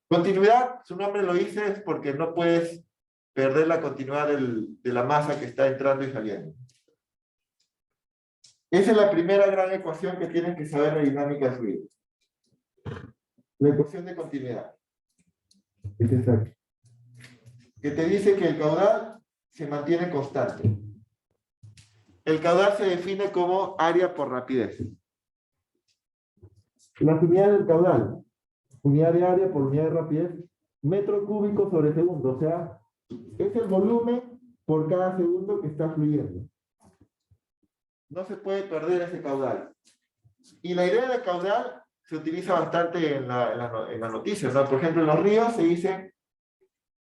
Continuidad, su nombre lo dice, es porque no puedes perder la continuidad de la masa que está entrando y saliendo. Esa es la primera gran ecuación que tienes que saber de dinámica de fluido. La ecuación de continuidad. Es esta. Que te dice que el caudal se mantiene constante. El caudal se define como área por rapidez. Las unidades del caudal, unidad de área por unidad de rapidez, metro cúbico sobre segundo, o sea, es el volumen por cada segundo que está fluyendo. No se puede perder ese caudal. Y la idea del caudal se utiliza bastante en las noticias, ¿no? Por ejemplo, en los ríos se dice,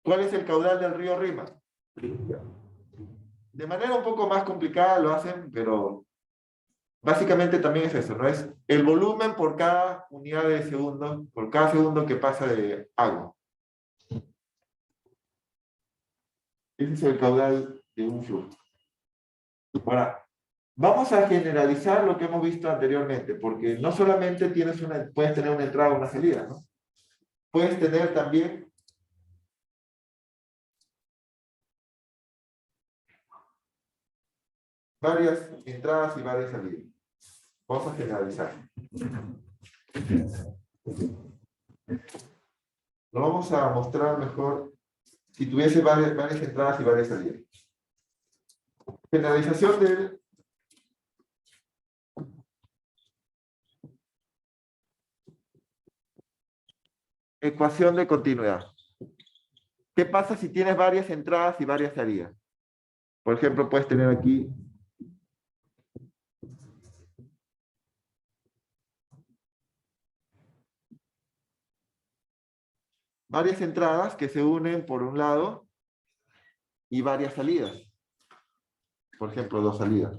¿cuál es el caudal del río Rima? De manera un poco más complicada lo hacen, pero básicamente también es eso, ¿no? Es el volumen por cada unidad de segundo, por cada segundo que pasa de agua. Ese es el caudal de un flujo. Ahora, vamos a generalizar lo que hemos visto anteriormente, porque no solamente puedes tener una entrada o una salida, ¿no? Puedes tener también varias entradas y varias salidas. Vamos a generalizar. Lo vamos a mostrar mejor si tuviese varias entradas y varias salidas. Generalización del ecuación de continuidad. ¿Qué pasa si tienes varias entradas y varias salidas? Por ejemplo, puedes tener aquí varias entradas que se unen por un lado y varias salidas. Por ejemplo, dos salidas.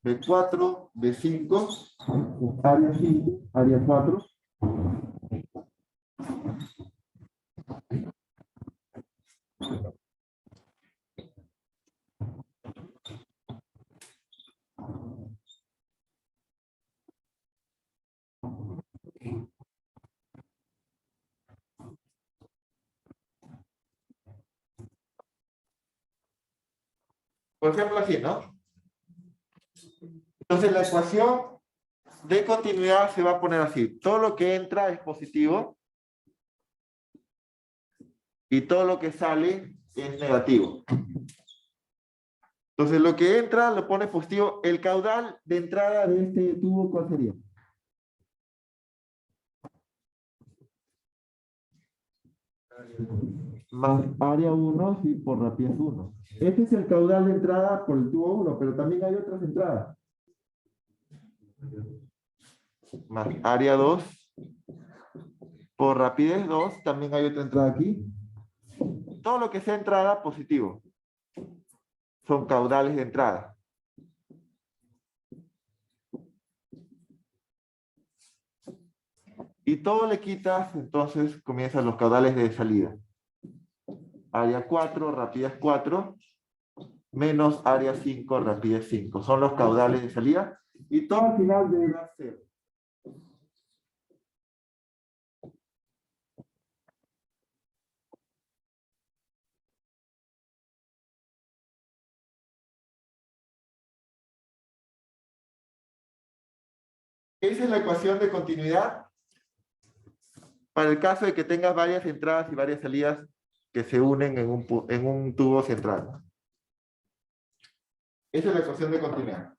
B4, B5, área 5, área 4. Por ejemplo, así, ¿no? Entonces la ecuación de continuidad se va a poner así. Todo lo que entra es positivo y todo lo que sale es negativo. Entonces lo que entra lo pone positivo. El caudal de entrada de este tubo, ¿cuál sería? Más área 1, sí, por rapidez 1. Este es el caudal de entrada por el tubo 1, pero también hay otras entradas. Más área 2 por rapidez 2, también hay otra entrada aquí. Todo lo que sea entrada, positivo. Son caudales de entrada. Y todo le quitas, entonces comienzan los caudales de salida. Área 4, rapidez 4, menos área 5, rapidez 5. Son los caudales de salida. Y todo al final debe dar 0. Esa es la ecuación de continuidad para el caso de que tengas varias entradas y varias salidas que se unen en un tubo central. Esa es la ecuación de continuidad.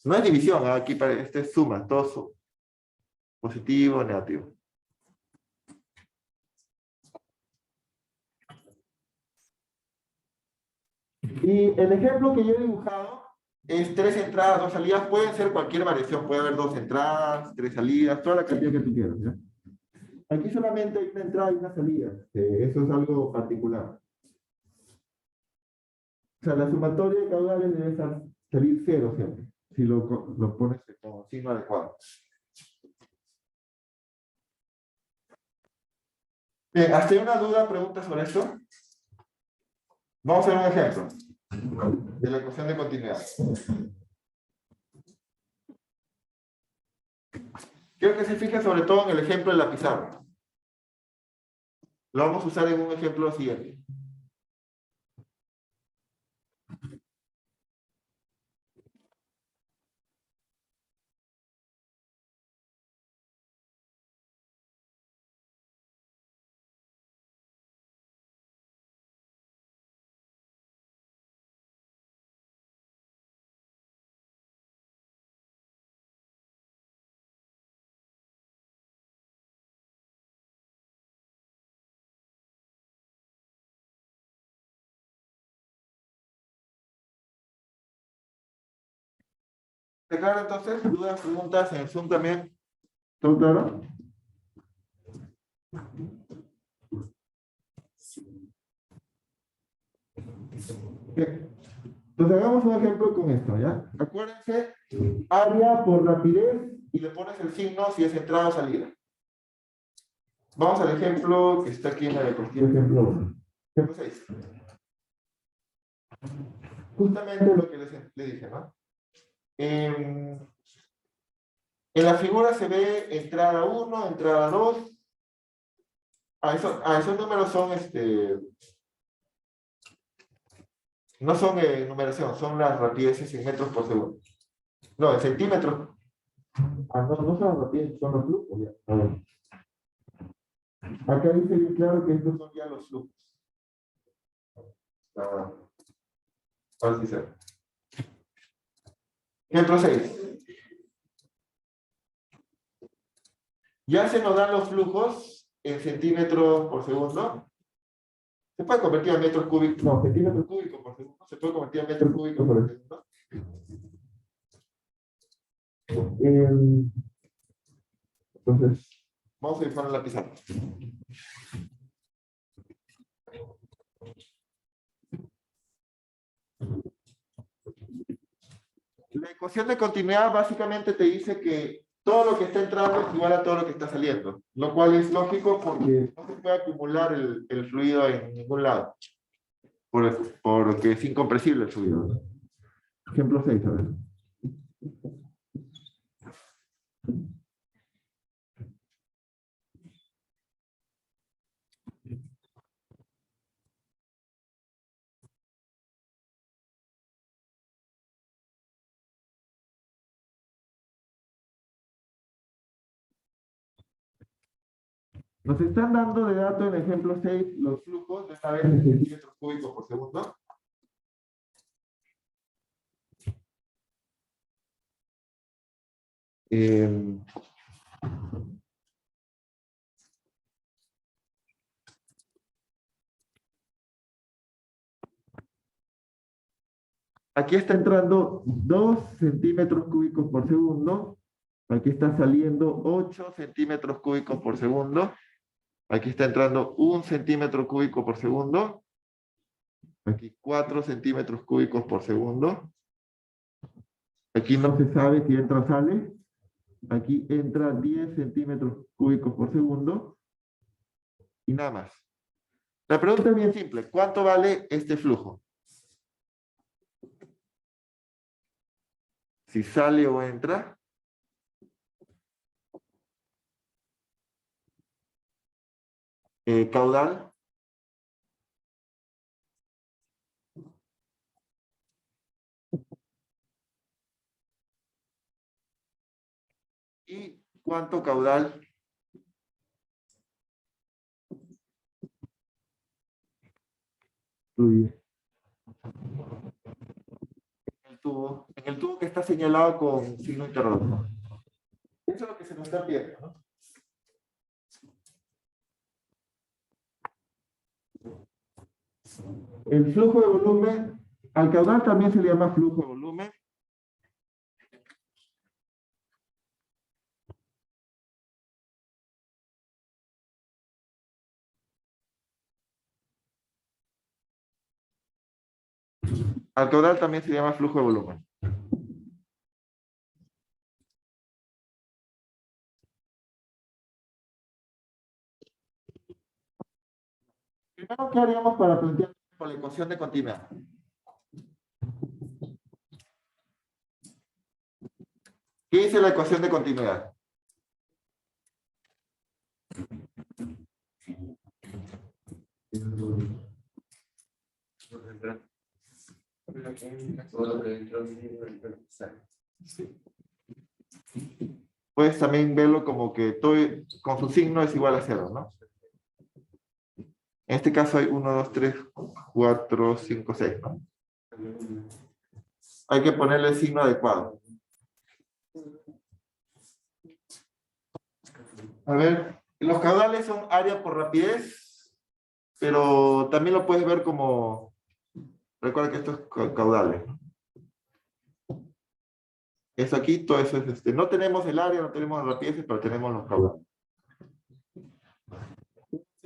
No es división, aquí este es suma, todo positivo, negativo. Y el ejemplo que yo he dibujado es 3 entradas, 2 salidas. Pueden ser cualquier variación, puede haber 2 entradas, 3 salidas, toda la cantidad que tú quieras, ¿ya? Aquí solamente hay una entrada y una salida. Eso es algo particular. O sea, la sumatoria de caudales debe salir 0 siempre, si lo pones como signo adecuado. Bien, ¿hasta hay una duda, pregunta sobre esto? Vamos a ver un ejemplo de la ecuación de continuidad. Quiero que se fijen sobre todo en el ejemplo de la pizarra. Lo vamos a usar en un ejemplo siguiente. ¿Está claro entonces? ¿Dudas, preguntas en el Zoom también? ¿Todo claro? Bien. Entonces hagamos un ejemplo con esto, ¿ya? Acuérdense, área por rapidez y le pones el signo si es entrada o salida. Vamos al ejemplo que está aquí en la diapositiva, ejemplo 1. Ejemplo 6. Justamente lo que le dije, ¿no? En la figura se ve entrada 1, entrada 2. Esos números son no son numeración, son las rapideces en metros por segundo. No, en centímetros. No son las rapideces, son los flujos. Ya. A ver. Acá dice bien claro que estos son ya los flujos. Ahora sí se. Ejemplo 6. Ya se nos dan los flujos en centímetros por segundo. Se puede convertir a metros cúbicos, no, centímetros cúbicos por segundo. Se puede convertir a metros cúbicos por segundo. Entonces, vamos a dibujar en la pizarra. La ecuación de continuidad básicamente te dice que todo lo que está entrando es igual a todo lo que está saliendo, lo cual es lógico porque no se puede acumular el fluido en ningún lado, porque es incompresible el fluido, ¿no? Ejemplo 6, a ver. Nos están dando de dato en ejemplo 6 los flujos de esta vez en centímetros cúbicos por segundo. Aquí está entrando 2 centímetros cúbicos por segundo. Aquí está saliendo 8 centímetros cúbicos por segundo. Aquí está entrando 1 centímetro cúbico por segundo. Aquí 4 centímetros cúbicos por segundo. Aquí no se sabe si entra o sale. Aquí entra 10 centímetros cúbicos por segundo. Y nada más. La pregunta es bien simple. ¿Cuánto vale este flujo? Si sale o entra. Caudal. ¿Y cuánto caudal fluye? En el tubo que está señalado con signo interrogativo. Eso es lo que se nos está pidiendo, ¿no? El flujo de volumen, al caudal también se le llama flujo de volumen. Al caudal también se llama flujo de volumen. Primero, ¿qué haríamos para plantear con la ecuación de continuidad? ¿Qué dice la ecuación de continuidad? Puedes también verlo como que todo con su signo es igual a 0, ¿no? En este caso hay 1, 2, 3, 4, 5, 6, ¿no? Hay que ponerle el signo adecuado. A ver, los caudales son área por rapidez, pero también lo puedes ver como, recuerda que esto es caudales, ¿no? Eso aquí, todo eso es no tenemos el área, no tenemos la rapidez, pero tenemos los caudales.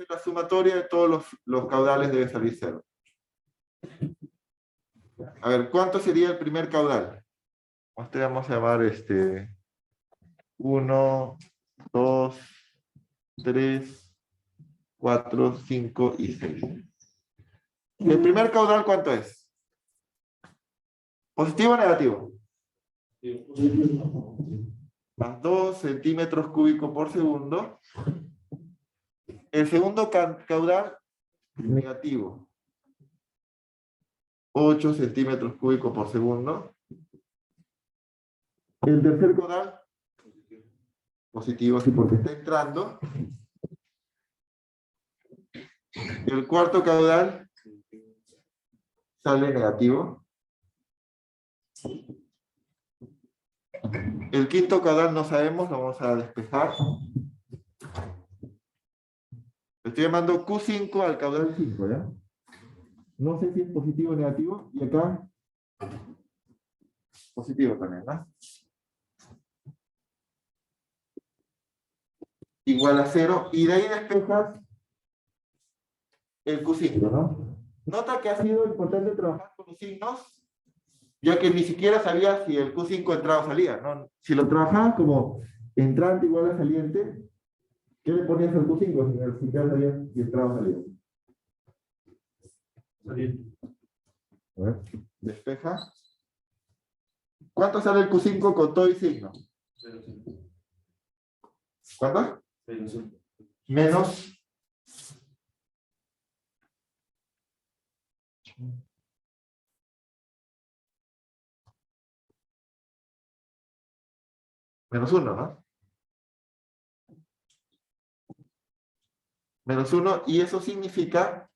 La sumatoria de todos los caudales debe salir 0. A ver, ¿cuánto sería el primer caudal? Vamos a llamar 1, 2, 3, 4, 5 y 6. ¿El primer caudal cuánto es? ¿Positivo o negativo? Más 2 centímetros cúbicos por segundo. El segundo caudal, negativo. 8 centímetros cúbicos por segundo. El tercer caudal, positivo, sí, porque está entrando. El cuarto caudal sale negativo. El quinto caudal no sabemos, lo vamos a despejar. estoy llamando Q5 al caudal 5, ¿ya? No sé si es positivo o negativo, y acá positivo también, ¿no? Igual a 0, y de ahí despejas el Q5, ¿no? Nota que ha sido importante trabajar con los signos, ya que ni siquiera sabía si el Q5 entraba o salía, ¿no? Si lo trabajabas como entrante igual a saliente, ¿qué le ponías al Q5 si ni siquiera sabías si entraba o salía? A ver, despeja. ¿Cuánto sale el Q5 con todo y signo? ¿Cuánto? Menos. Menos 1, ¿no? Menos 1, y eso significa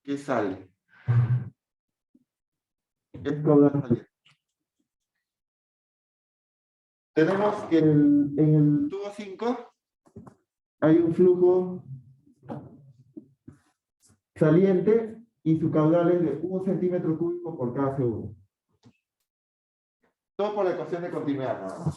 que sale. Es caudal saliente. Tenemos que en el tubo 5 hay un flujo saliente y su caudal es de 1 centímetro cúbico por cada segundo. Todo por la ecuación de continuidad, ¿no?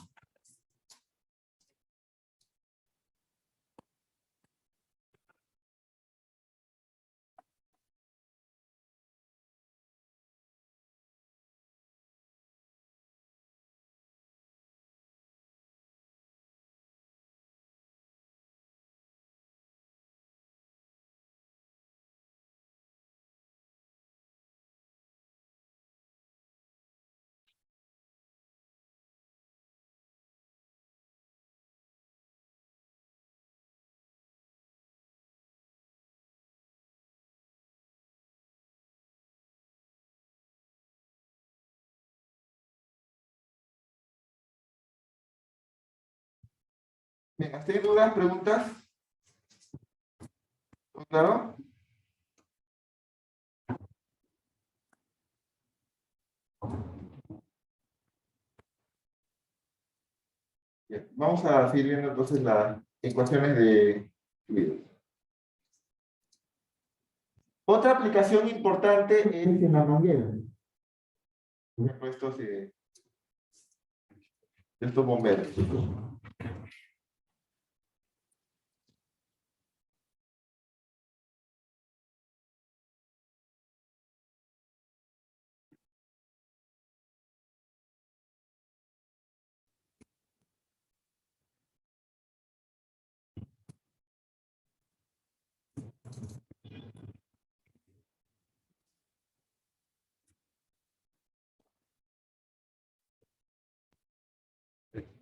Bien, ¿hasta ahí dudas, preguntas? ¿Claro? Bien, vamos a seguir viendo entonces las ecuaciones de fluidos. Otra aplicación importante es en la manguera. Por ejemplo, estos bomberos.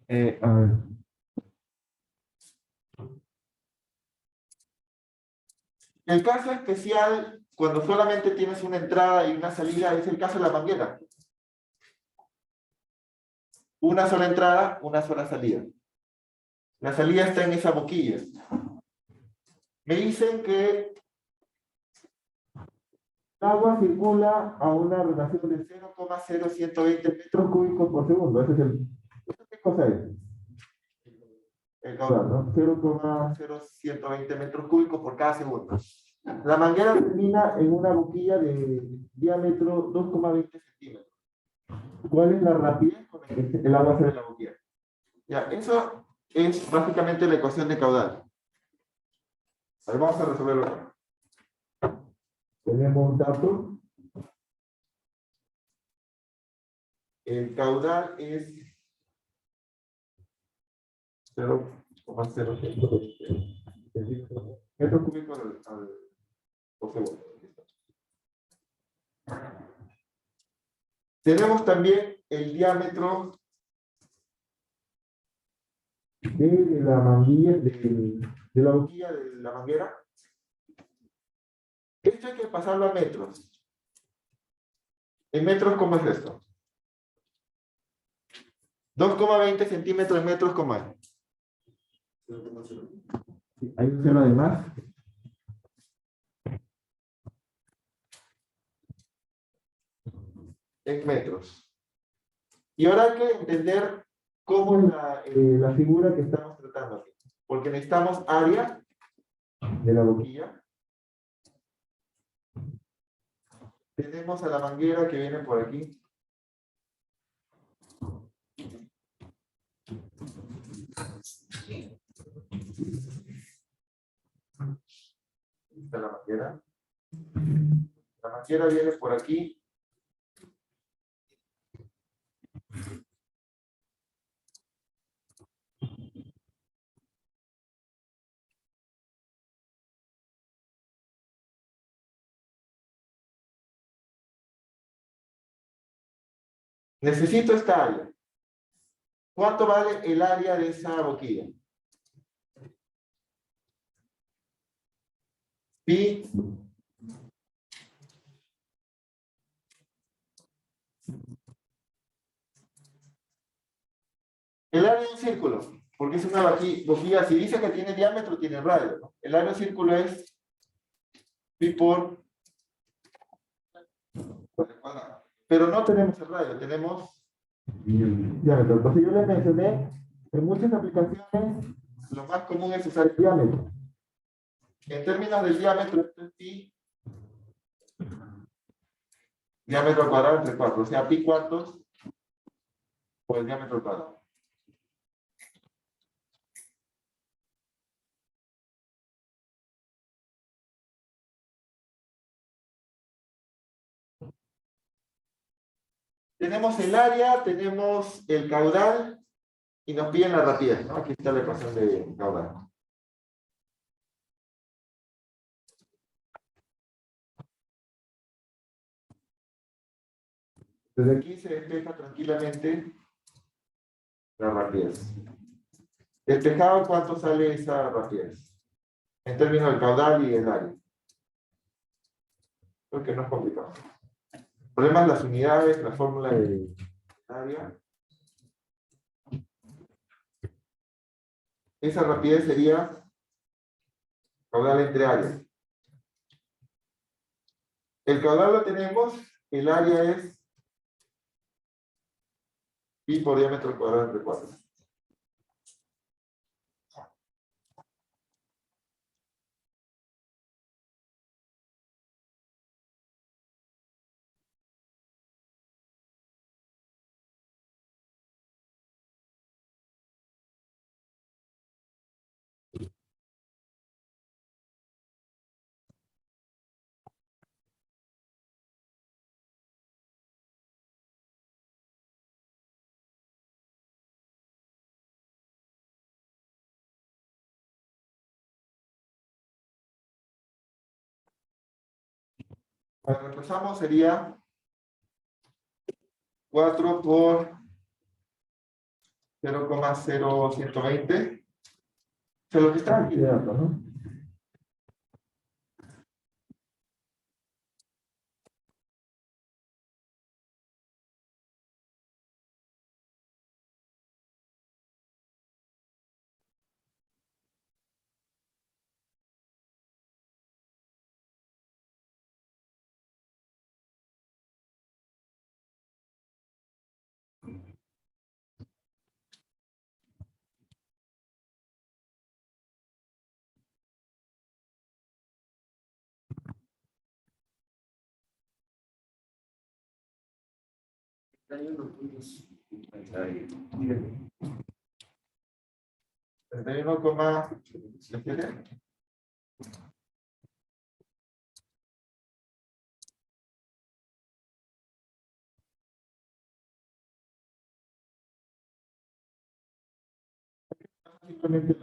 A ver. El caso especial, cuando solamente tienes una entrada y una salida, es el caso de la manguera. Una sola entrada, una sola salida. La salida está en esa boquilla. Me dicen que el agua circula a una relación de 0,0120 metros cúbicos por segundo. ¿Qué cosa es? El caudal, ¿no? 0,0120 metros cúbicos por cada segundo. La manguera termina en una boquilla de diámetro 2,20 centímetros. ¿Cuál es la rapidez con la que el agua sale de la boquilla? Ya, eso es básicamente la ecuación de caudal. A ver, vamos a resolverlo acá. Tenemos un dato. El caudal es 0,020 metros cúbicos por segundo. Tenemos también el diámetro de la manguilla, de la boquilla de la manguera. Esto hay que pasarlo a metros. ¿En metros cómo es esto? 2,20 centímetros en metros, ¿cómo es? Hay un cero además. En metros. Y ahora hay que entender cómo es la figura que estamos tratando aquí. porque necesitamos área de la boquilla. Tenemos a la manguera que viene por aquí. Está la manguera. La manguera viene por aquí. Necesito esta área. ¿Cuánto vale el área de esa boquilla? Pi. El área de un círculo, porque es una boquilla, si dice que tiene diámetro, tiene radio, ¿no? El área de un círculo es pi por cuadrado. Pero no tenemos el radio, tenemos diámetro. Entonces yo les mencioné, en muchas aplicaciones, lo más común es usar el diámetro. En términos del diámetro, esto es pi, diámetro al cuadrado entre 4, o sea, pi cuartos por el diámetro al cuadrado. Tenemos el área, tenemos el caudal y nos piden la rapidez, ¿no? Aquí está la ecuación de caudal. Desde aquí se despeja tranquilamente la rapidez. Despejado, ¿cuánto sale esa rapidez? En términos del caudal y el área. Creo que no es complicado. El problema es las unidades, la fórmula de área. Esa rapidez sería caudal entre áreas. El caudal lo tenemos, el área es pi por diámetro al cuadrado entre 4. Cuando reemplazamos sería 4 por 0,0120. Se lo que está aquí de datos, ¿no? Simplemente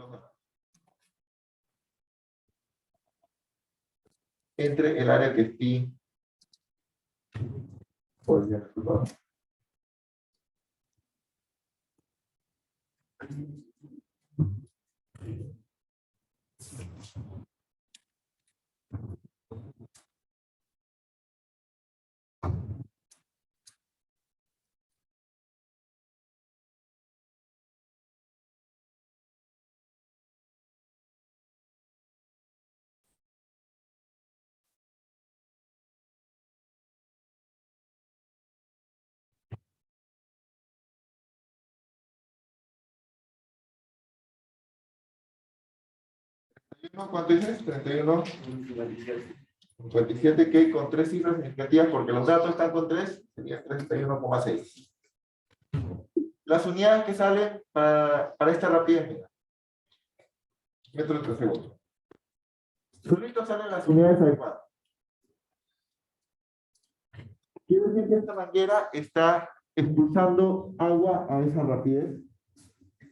entre el área que es pi por diámetro al cuadrado. ¿Cuánto dices? 31. 57 que con 3 cifras significativas, porque los datos están con 3, sería 31,6. Las unidades que salen para esta rapidez, mira. Metros por segundo. Solito salen las unidades adecuadas. Quiere decir que esta manguera está expulsando agua a esa rapidez,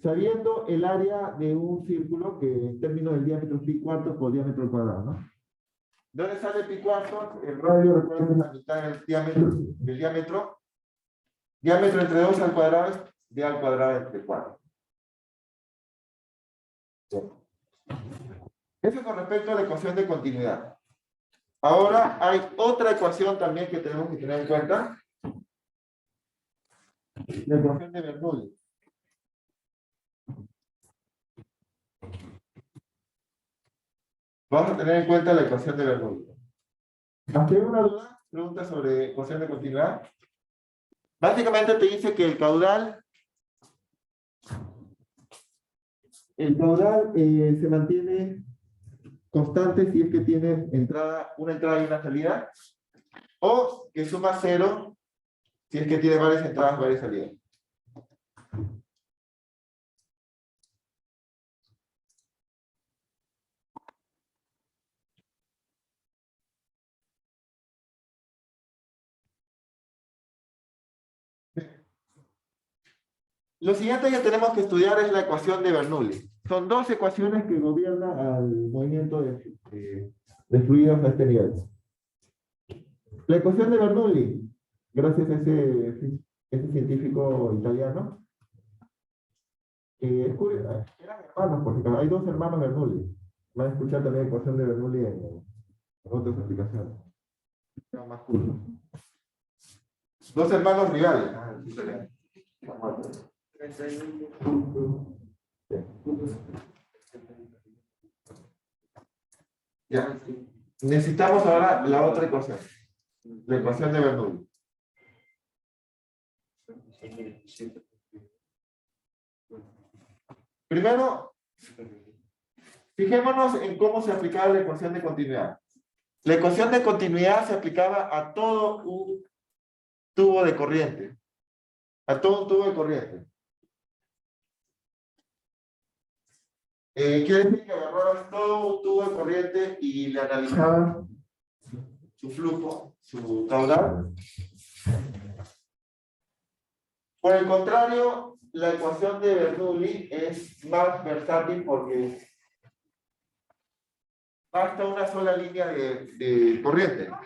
sabiendo el área de un círculo que en términos del diámetro es pi cuartos por diámetro al cuadrado, ¿no? ¿Dónde sale pi cuartos? El radio, recuerden, es la mitad del diámetro. Diámetro entre 2 al cuadrado es d al cuadrado entre 4. Eso con respecto a la ecuación de continuidad. Ahora hay otra ecuación también que tenemos que tener en cuenta. La ecuación de Bernoulli. Vamos a tener en cuenta la ecuación de Bernoulli. ¿Has una duda? Pregunta sobre ecuación de continuidad. Básicamente te dice que el caudal se mantiene constante si es que tiene una entrada y una salida, o que suma 0 si es que tiene varias entradas y varias salidas. Lo siguiente que tenemos que estudiar es la ecuación de Bernoulli. Son dos ecuaciones que gobiernan al movimiento de fluidos a este nivel. La ecuación de Bernoulli, gracias a ese científico italiano, eran hermanos, porque hay dos hermanos Bernoulli. Van a escuchar también la ecuación de Bernoulli en otras aplicaciones. Más cursos. Dos hermanos rivales. Ya. Necesitamos ahora la otra ecuación. La ecuación de Bernoulli. Primero, fijémonos en cómo se aplicaba la ecuación de continuidad. La ecuación de continuidad se aplicaba a todo un tubo de corriente. A todo un tubo de corriente. Quiere decir que agarrabas todo un tubo de corriente y le analizabas su flujo, su caudal. Por el contrario, la ecuación de Bernoulli es más versátil porque basta una sola línea de corriente. O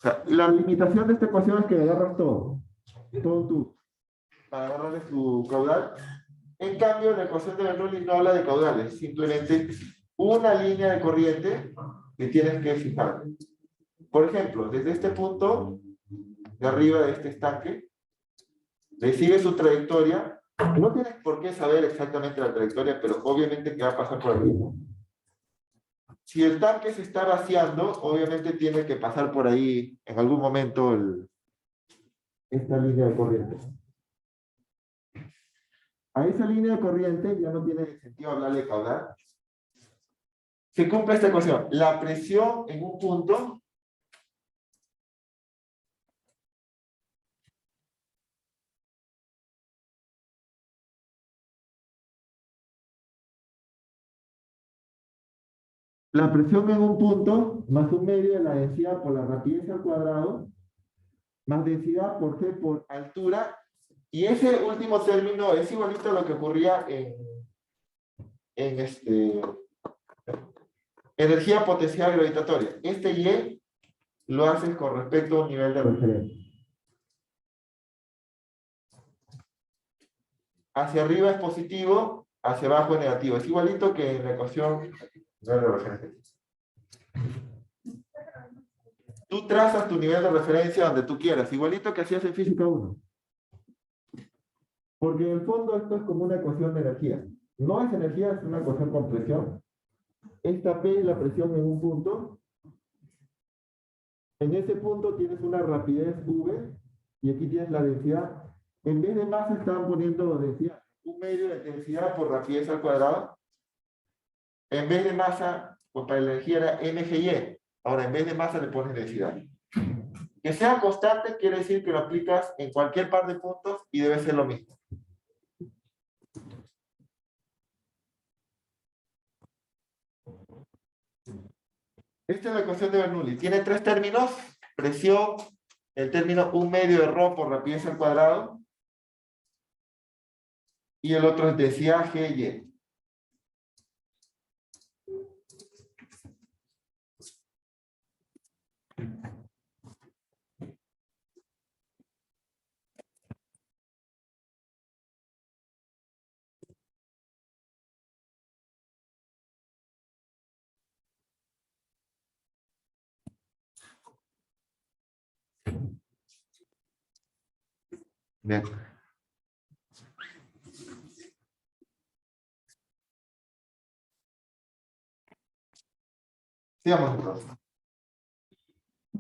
sea, la limitación de esta ecuación es que agarras todo tú, para agarrarle su caudal. En cambio, la ecuación de Bernoulli no habla de caudales, simplemente una línea de corriente que tienes que fijar. Por ejemplo, desde este punto de arriba de este estanque, le sigue su trayectoria. No tienes por qué saber exactamente la trayectoria, pero obviamente que va a pasar por ahí. Si el tanque se está vaciando, obviamente tiene que pasar por ahí en algún momento esta línea de corriente. A esa línea de corriente ya no tiene sentido hablarle de caudal. Se cumple esta ecuación. La presión en un punto más un medio de la densidad por la rapidez al cuadrado, más densidad por G por altura, y ese último término es igualito a lo que ocurría en energía potencial gravitatoria. Este Y lo haces con respecto a un nivel de referencia. Hacia arriba es positivo, hacia abajo es negativo. Es igualito que en la ecuación de referencia. Tú trazas tu nivel de referencia donde tú quieras, igualito que hacías en física 1. Porque en el fondo esto es como una ecuación de energía. No es energía, es una ecuación con presión. Esta P es la presión en un punto. En ese punto tienes una rapidez V y aquí tienes la densidad. En vez de masa estaban poniendo densidad. Un medio de densidad por rapidez al cuadrado. en vez de masa, pues para la energía era mgy. Ahora, en vez de masa le pones densidad. Que sea constante quiere decir que lo aplicas en cualquier par de puntos y debe ser lo mismo. Esta es la ecuación de Bernoulli. Tiene tres términos: presión, el término 1/2 de ρ por rapidez al cuadrado, y el otro es densidad Gy. Bien. Sigamos entonces.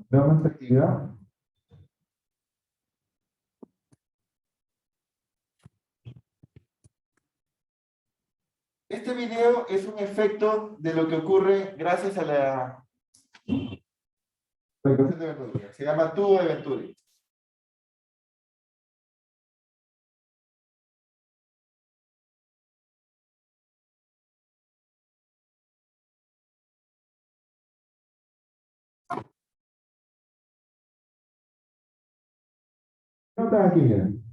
Veamos esta actividad. Este video es un efecto de lo que ocurre gracias a la ecuación de Bernoulli. Se llama tubo de Venturi. Nota aquí, miren.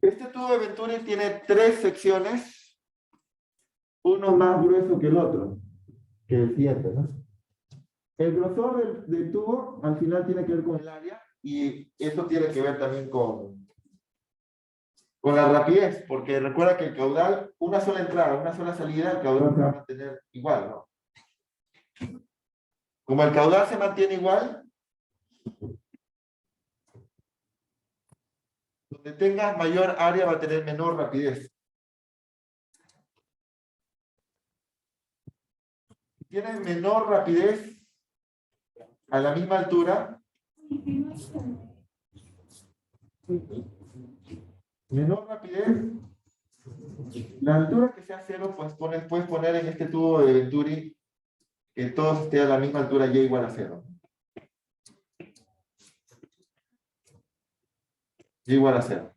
Este tubo de Venturi tiene tres secciones, uno más grueso que el otro, que el siguiente, ¿no? El grosor del tubo al final tiene que ver con el área, y eso tiene que ver también con la rapidez, porque recuerda que el caudal, una sola entrada, una sola salida, el caudal se va a mantener igual, ¿no? Como el caudal se mantiene igual, donde tengas mayor área va a tener menor rapidez. Si tienes menor rapidez a la misma altura, menor rapidez, la altura que sea cero, pues puedes poner en este tubo de Venturi que todos estén a la misma altura, y igual a cero. Y igual a cero.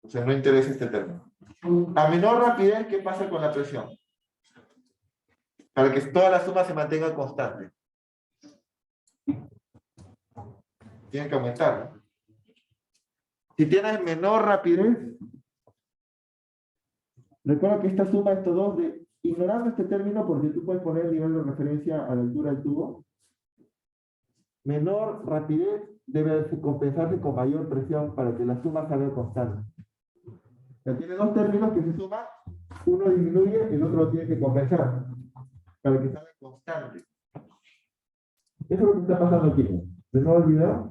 O sea, no interesa este término. A menor rapidez, ¿qué pasa con la presión? Para que toda la suma se mantenga constante. Tienen que aumentar, ¿no? Si tienes menor rapidez, recuerda que esta suma, estos dos, ignorando este término, porque tú puedes poner el nivel de referencia a la altura del tubo, menor rapidez debe compensarse con mayor presión para que la suma salga constante. O sea, tiene dos términos que se suman, uno disminuye, el otro lo tiene que compensar para que salga constante. Eso es lo que está pasando aquí. ¿De nuevo el video?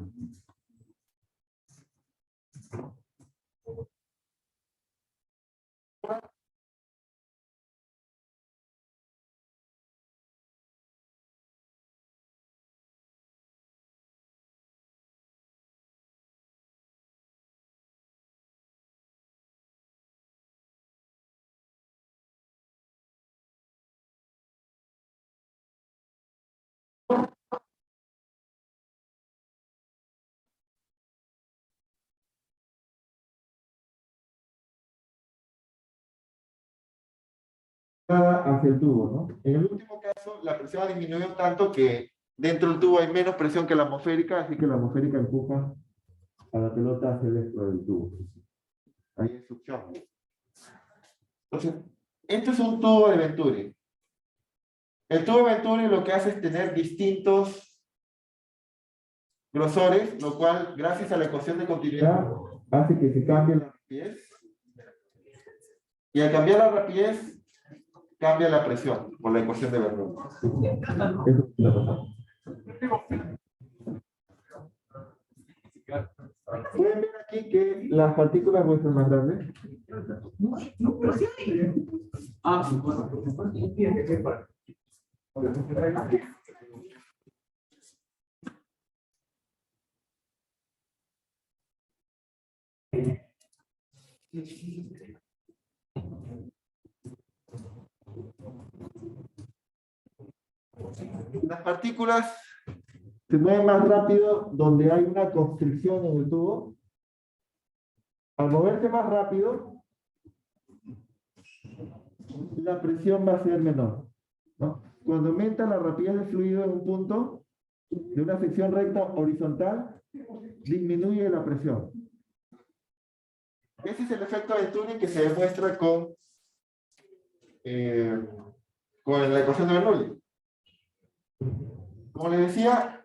Hacia el tubo, ¿no? En el último caso, la presión ha disminuido tanto que dentro del tubo hay menos presión que la atmosférica, así que la atmosférica empuja a la pelota hacia dentro del tubo. Ahí hay succión. Entonces, este es un tubo de Venturi. El tubo de Venturi lo que hace es tener distintos grosores, lo cual, gracias a la ecuación de continuidad, hace que se cambie la rapidez. Y al cambiar la rapidez, cambia la presión por la ecuación de Bernoulli. Eso es lo que pasa. Pueden ver aquí que las partículas muestran más grandes. Las partículas se mueven más rápido donde hay una constricción en el tubo. Al moverse más rápido, la presión va a ser menor, ¿no? Cuando aumenta la rapidez del fluido en un punto de una sección recta horizontal, disminuye la presión. Ese es el efecto de Turing que se demuestra con la ecuación de Bernoulli. Como les decía,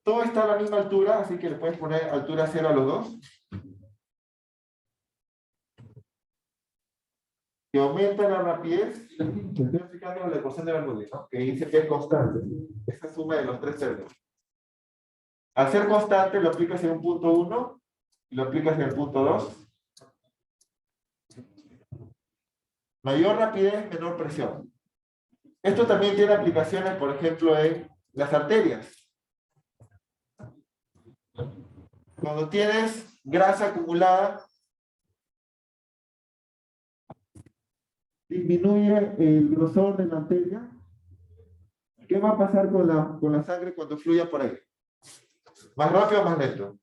todo está a la misma altura, así que le puedes poner altura 0 a los dos. Que aumenta la rapidez, que estoy explicando la ecuación de Bernoulli, ¿no? Que dice que es constante. Esa suma de los tres términos. Al ser constante, lo aplicas en un punto 1 y lo aplicas en el punto 2. Mayor rapidez, menor presión. Esto también tiene aplicaciones, por ejemplo, en las arterias. Cuando tienes grasa acumulada, disminuye el grosor de la arteria. ¿Qué va a pasar con la sangre cuando fluya por ahí? ¿Más rápido o más lento?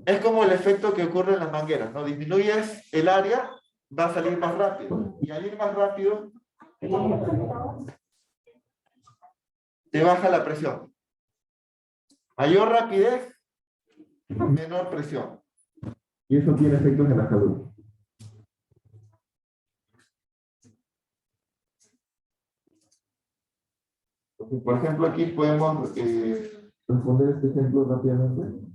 Es como el efecto que ocurre en las mangueras, ¿no? Disminuyes el área, va a salir más rápido. Y al ir más rápido, te baja la presión. Mayor rapidez, menor presión. Y eso tiene efectos en la salud. Por ejemplo, aquí podemos responder este ejemplo rápidamente.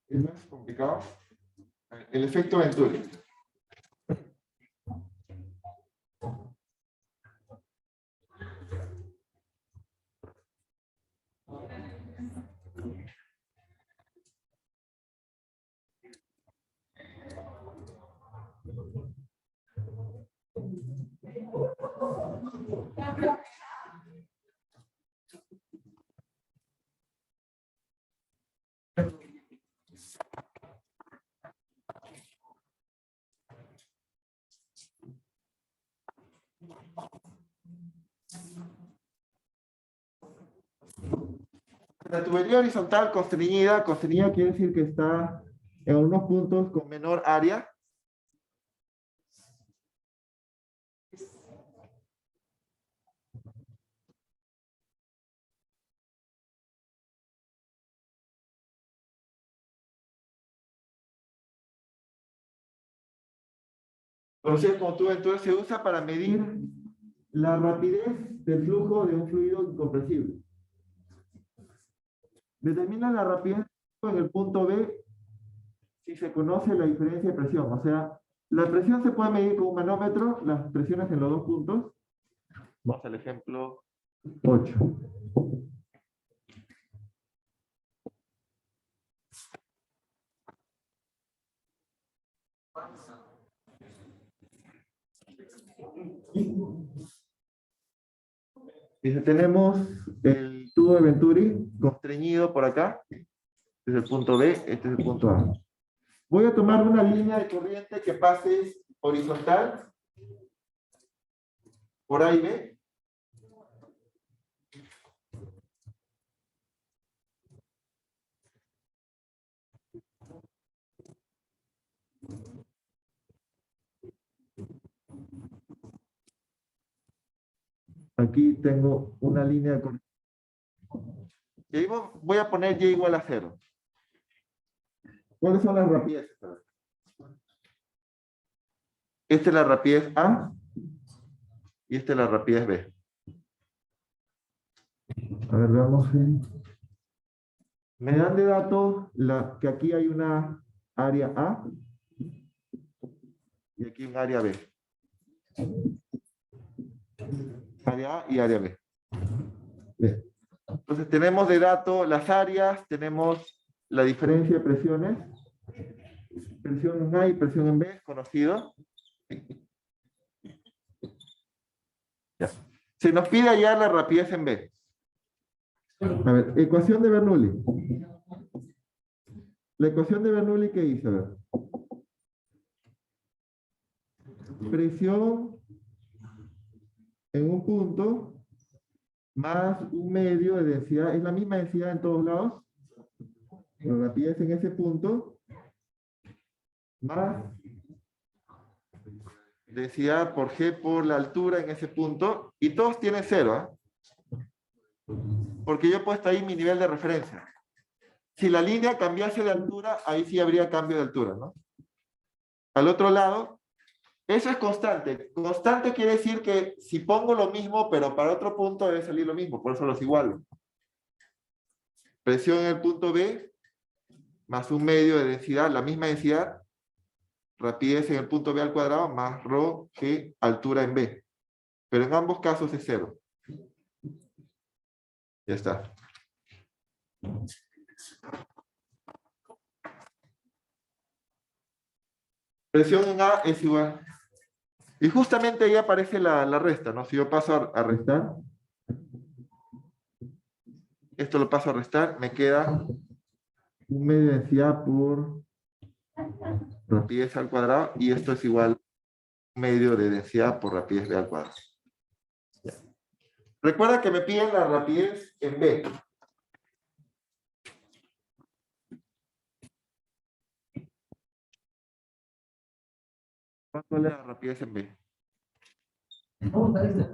Es más complicado. El efecto Venturi. La tubería horizontal constreñida quiere decir que está en unos puntos con menor área. Conocido como tubo Venturi, se usa para medir la rapidez del flujo de un fluido incompresible. Determina la rapidez en el punto B si se conoce la diferencia de presión. O sea, la presión se puede medir con un manómetro, las presiones en los dos puntos. Vamos al ejemplo 8. Dice, tenemos el tubo de Venturi constreñido por acá. Este es el punto B, este es el punto A. Voy a tomar una línea de corriente que pase horizontal por A y B. Aquí tengo una línea de corriente. Y ahí voy a poner Y igual a 0. ¿Cuáles son las rapideces? Esta es la rapidez A y esta es la rapidez B. A ver, veamos. Me dan de datos que aquí hay una área A y aquí un área B. Área A y área B. Bien. Entonces tenemos de dato las áreas, tenemos la diferencia de presiones, presión en A y presión en B, conocido. Ya. Se nos pide hallar la rapidez en B. A ver, ecuación de Bernoulli. La ecuación de Bernoulli, ¿qué dice? A ver. Presión en un punto más un medio de densidad, es la misma densidad en todos lados, la rapidez en ese punto, más densidad por G por la altura en ese punto, y todos tienen cero, porque yo he puesto ahí mi nivel de referencia. Si la línea cambiase de altura, ahí sí habría cambio de altura, ¿no? Al otro lado, eso es constante. Constante quiere decir que si pongo lo mismo, pero para otro punto debe salir lo mismo, por eso los igualo. Presión en el punto B, más un medio de densidad, la misma densidad, rapidez en el punto B al cuadrado, más ρ, G, altura en B. Pero en ambos casos es cero. Ya está. Presión en A es igual. Y justamente ahí aparece la resta, ¿no? Si yo paso a restar, esto lo paso a restar, me queda un medio de densidad por rapidez al cuadrado, y esto es igual medio de densidad por rapidez B al cuadrado. Ya. Recuerda que me piden la rapidez en B. ¿Cuánto es la rapidez en B?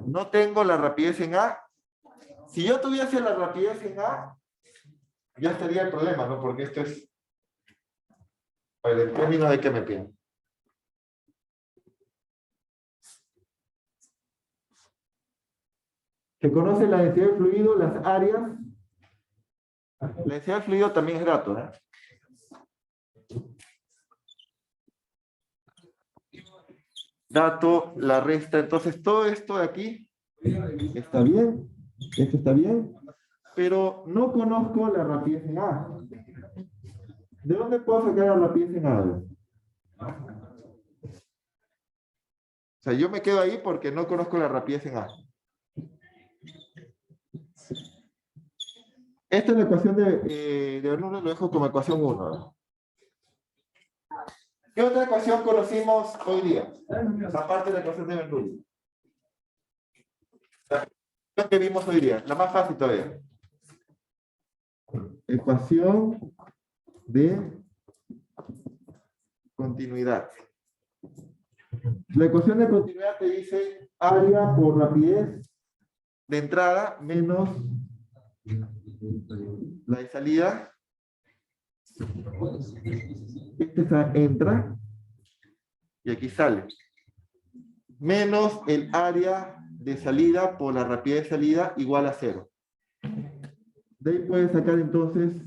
No tengo la rapidez en A. Si yo tuviese la rapidez en A, ya estaría el problema, ¿no? Porque esto es el término de que me piden. Se conoce la densidad del fluido, las áreas. La densidad del fluido también es dato, ¿eh? Dato, la resta. Entonces, todo esto de aquí está bien. Esto está bien. Pero no conozco la rapidez en A. ¿De dónde puedo sacar la rapidez en A? O sea, yo me quedo ahí porque no conozco la rapidez en A. Esta es la ecuación de Bernoulli, lo dejo como ecuación 1. ¿Qué otra ecuación conocimos hoy día? Aparte de la ecuación de Bernoulli. La ecuación que vimos hoy día, la más fácil todavía. Ecuación de continuidad. La ecuación de continuidad te dice área por rapidez de entrada menos la de salida. Este entra y aquí sale. Menos el área de salida por la rapidez de salida igual a 0. De ahí puedes sacar entonces.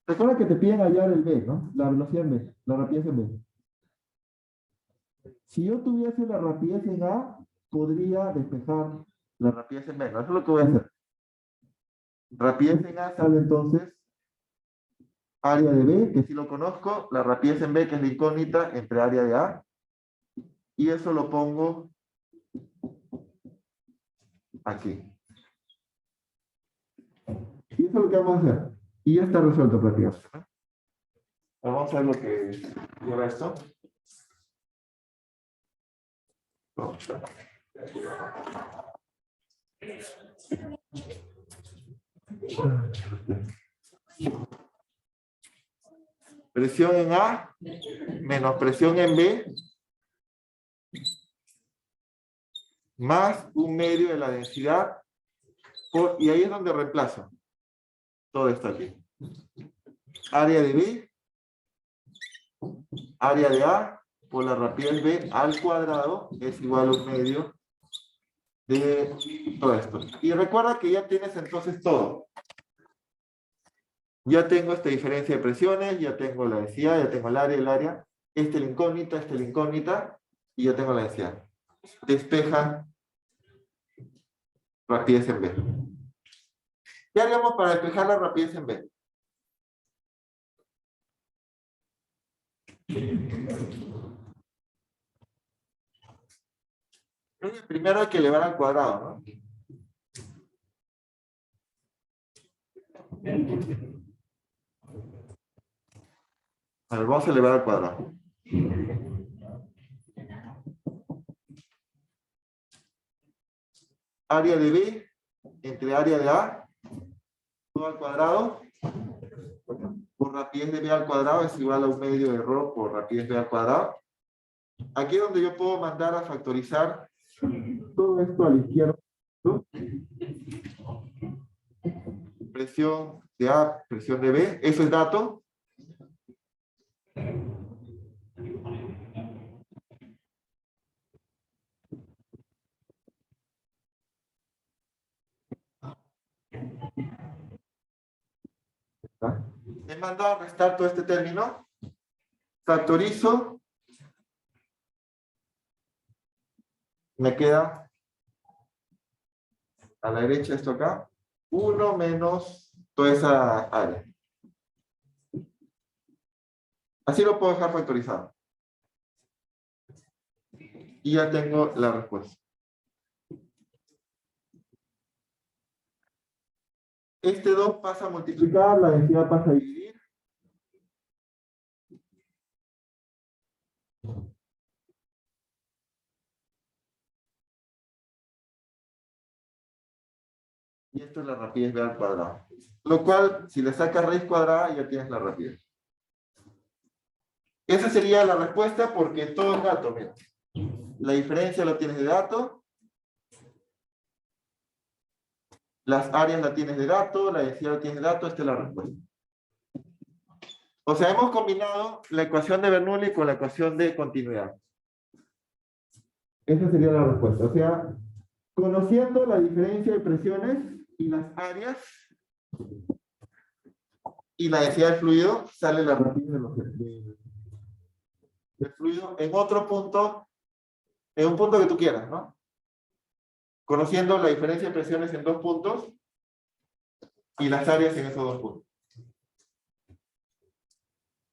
Recuerda que te piden hallar el B, ¿no? La velocidad en B, la rapidez en B. Si yo tuviese la rapidez en A, podría despejar la rapidez en B. ¿No? Eso es lo que voy a hacer. Rapidez en A sale entonces área de B, que sí lo conozco, la rapidez en B, que es la incógnita entre área de A, y eso lo pongo aquí. Y eso es lo que vamos a hacer. Y ya está resuelto prácticamente. Ahora vamos a ver lo que lleva esto. Presión en A menos presión en B más un medio de la densidad y ahí es donde reemplazo todo esto aquí. Área de B, área de A por la rapidez B al cuadrado es igual a un medio de todo esto. Y recuerda que ya tienes entonces todo. Ya tengo esta diferencia de presiones, ya tengo la densidad, ya tengo el área, esta es la incógnita, y yo tengo la densidad. Despeja rapidez en B. ¿Qué haríamos para despejar la rapidez en B? Primero hay que elevar al cuadrado, ¿no? A ver, vamos a elevar al cuadrado. Área de B entre área de A, todo al cuadrado, por rapidez de B al cuadrado es igual a 1/2 de ρ por rapidez B al cuadrado. Aquí es donde yo puedo mandar a factorizar todo esto a la izquierda. ¿No? Presión de A, presión de B, eso es dato. He mandado a restar todo este término. Factorizo. Me queda a la derecha esto acá. 1 menos toda esa área. Así lo puedo dejar factorizado. Y ya tengo la respuesta. Este 2 pasa a multiplicar, la densidad pasa a dividir. Y esto es la rapidez B al cuadrado. Lo cual, si le sacas raíz cuadrada, ya tienes la rapidez. Esa sería la respuesta porque todo es dato. Mira. La diferencia la tienes de dato. Las áreas la tienes de dato, la densidad la tienes de dato, esta es la respuesta. O sea, hemos combinado la ecuación de Bernoulli con la ecuación de continuidad. Esa sería la respuesta. O sea, conociendo la diferencia de presiones y las áreas y la densidad del fluido, sale la rapidez del fluido en otro punto, en un punto que tú quieras, ¿no? Conociendo la diferencia de presiones en 2 puntos y las áreas en esos 2 puntos.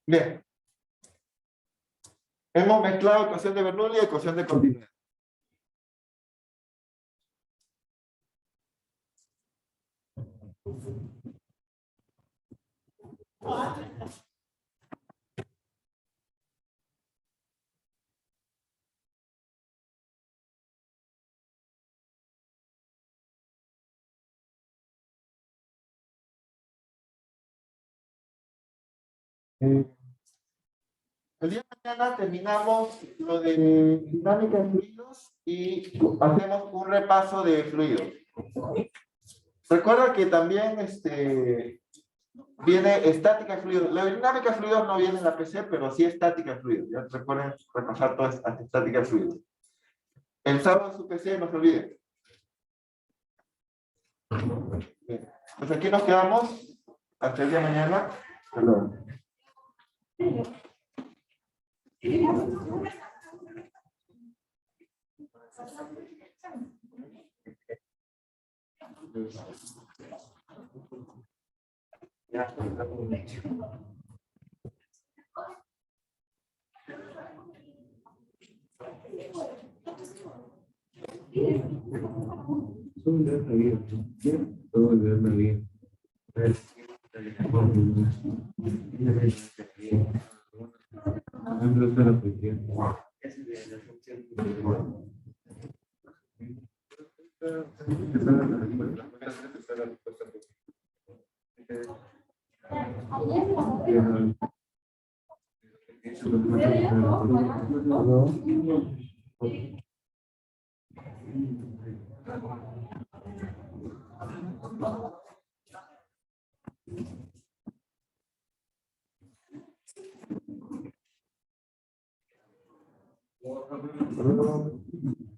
Bien. Hemos mezclado ecuación de Bernoulli y ecuación de continuidad. El día de mañana terminamos lo de dinámica de fluidos y hacemos un repaso de fluidos. Recuerda que también viene estática de fluidos. La dinámica de fluidos no viene en la PC, pero sí estática de fluidos. Ya recuerden repasar toda esta estática de fluidos. El sábado su PC, no se olviden. Bien. Pues aquí nos quedamos hasta el día de mañana. Perdón.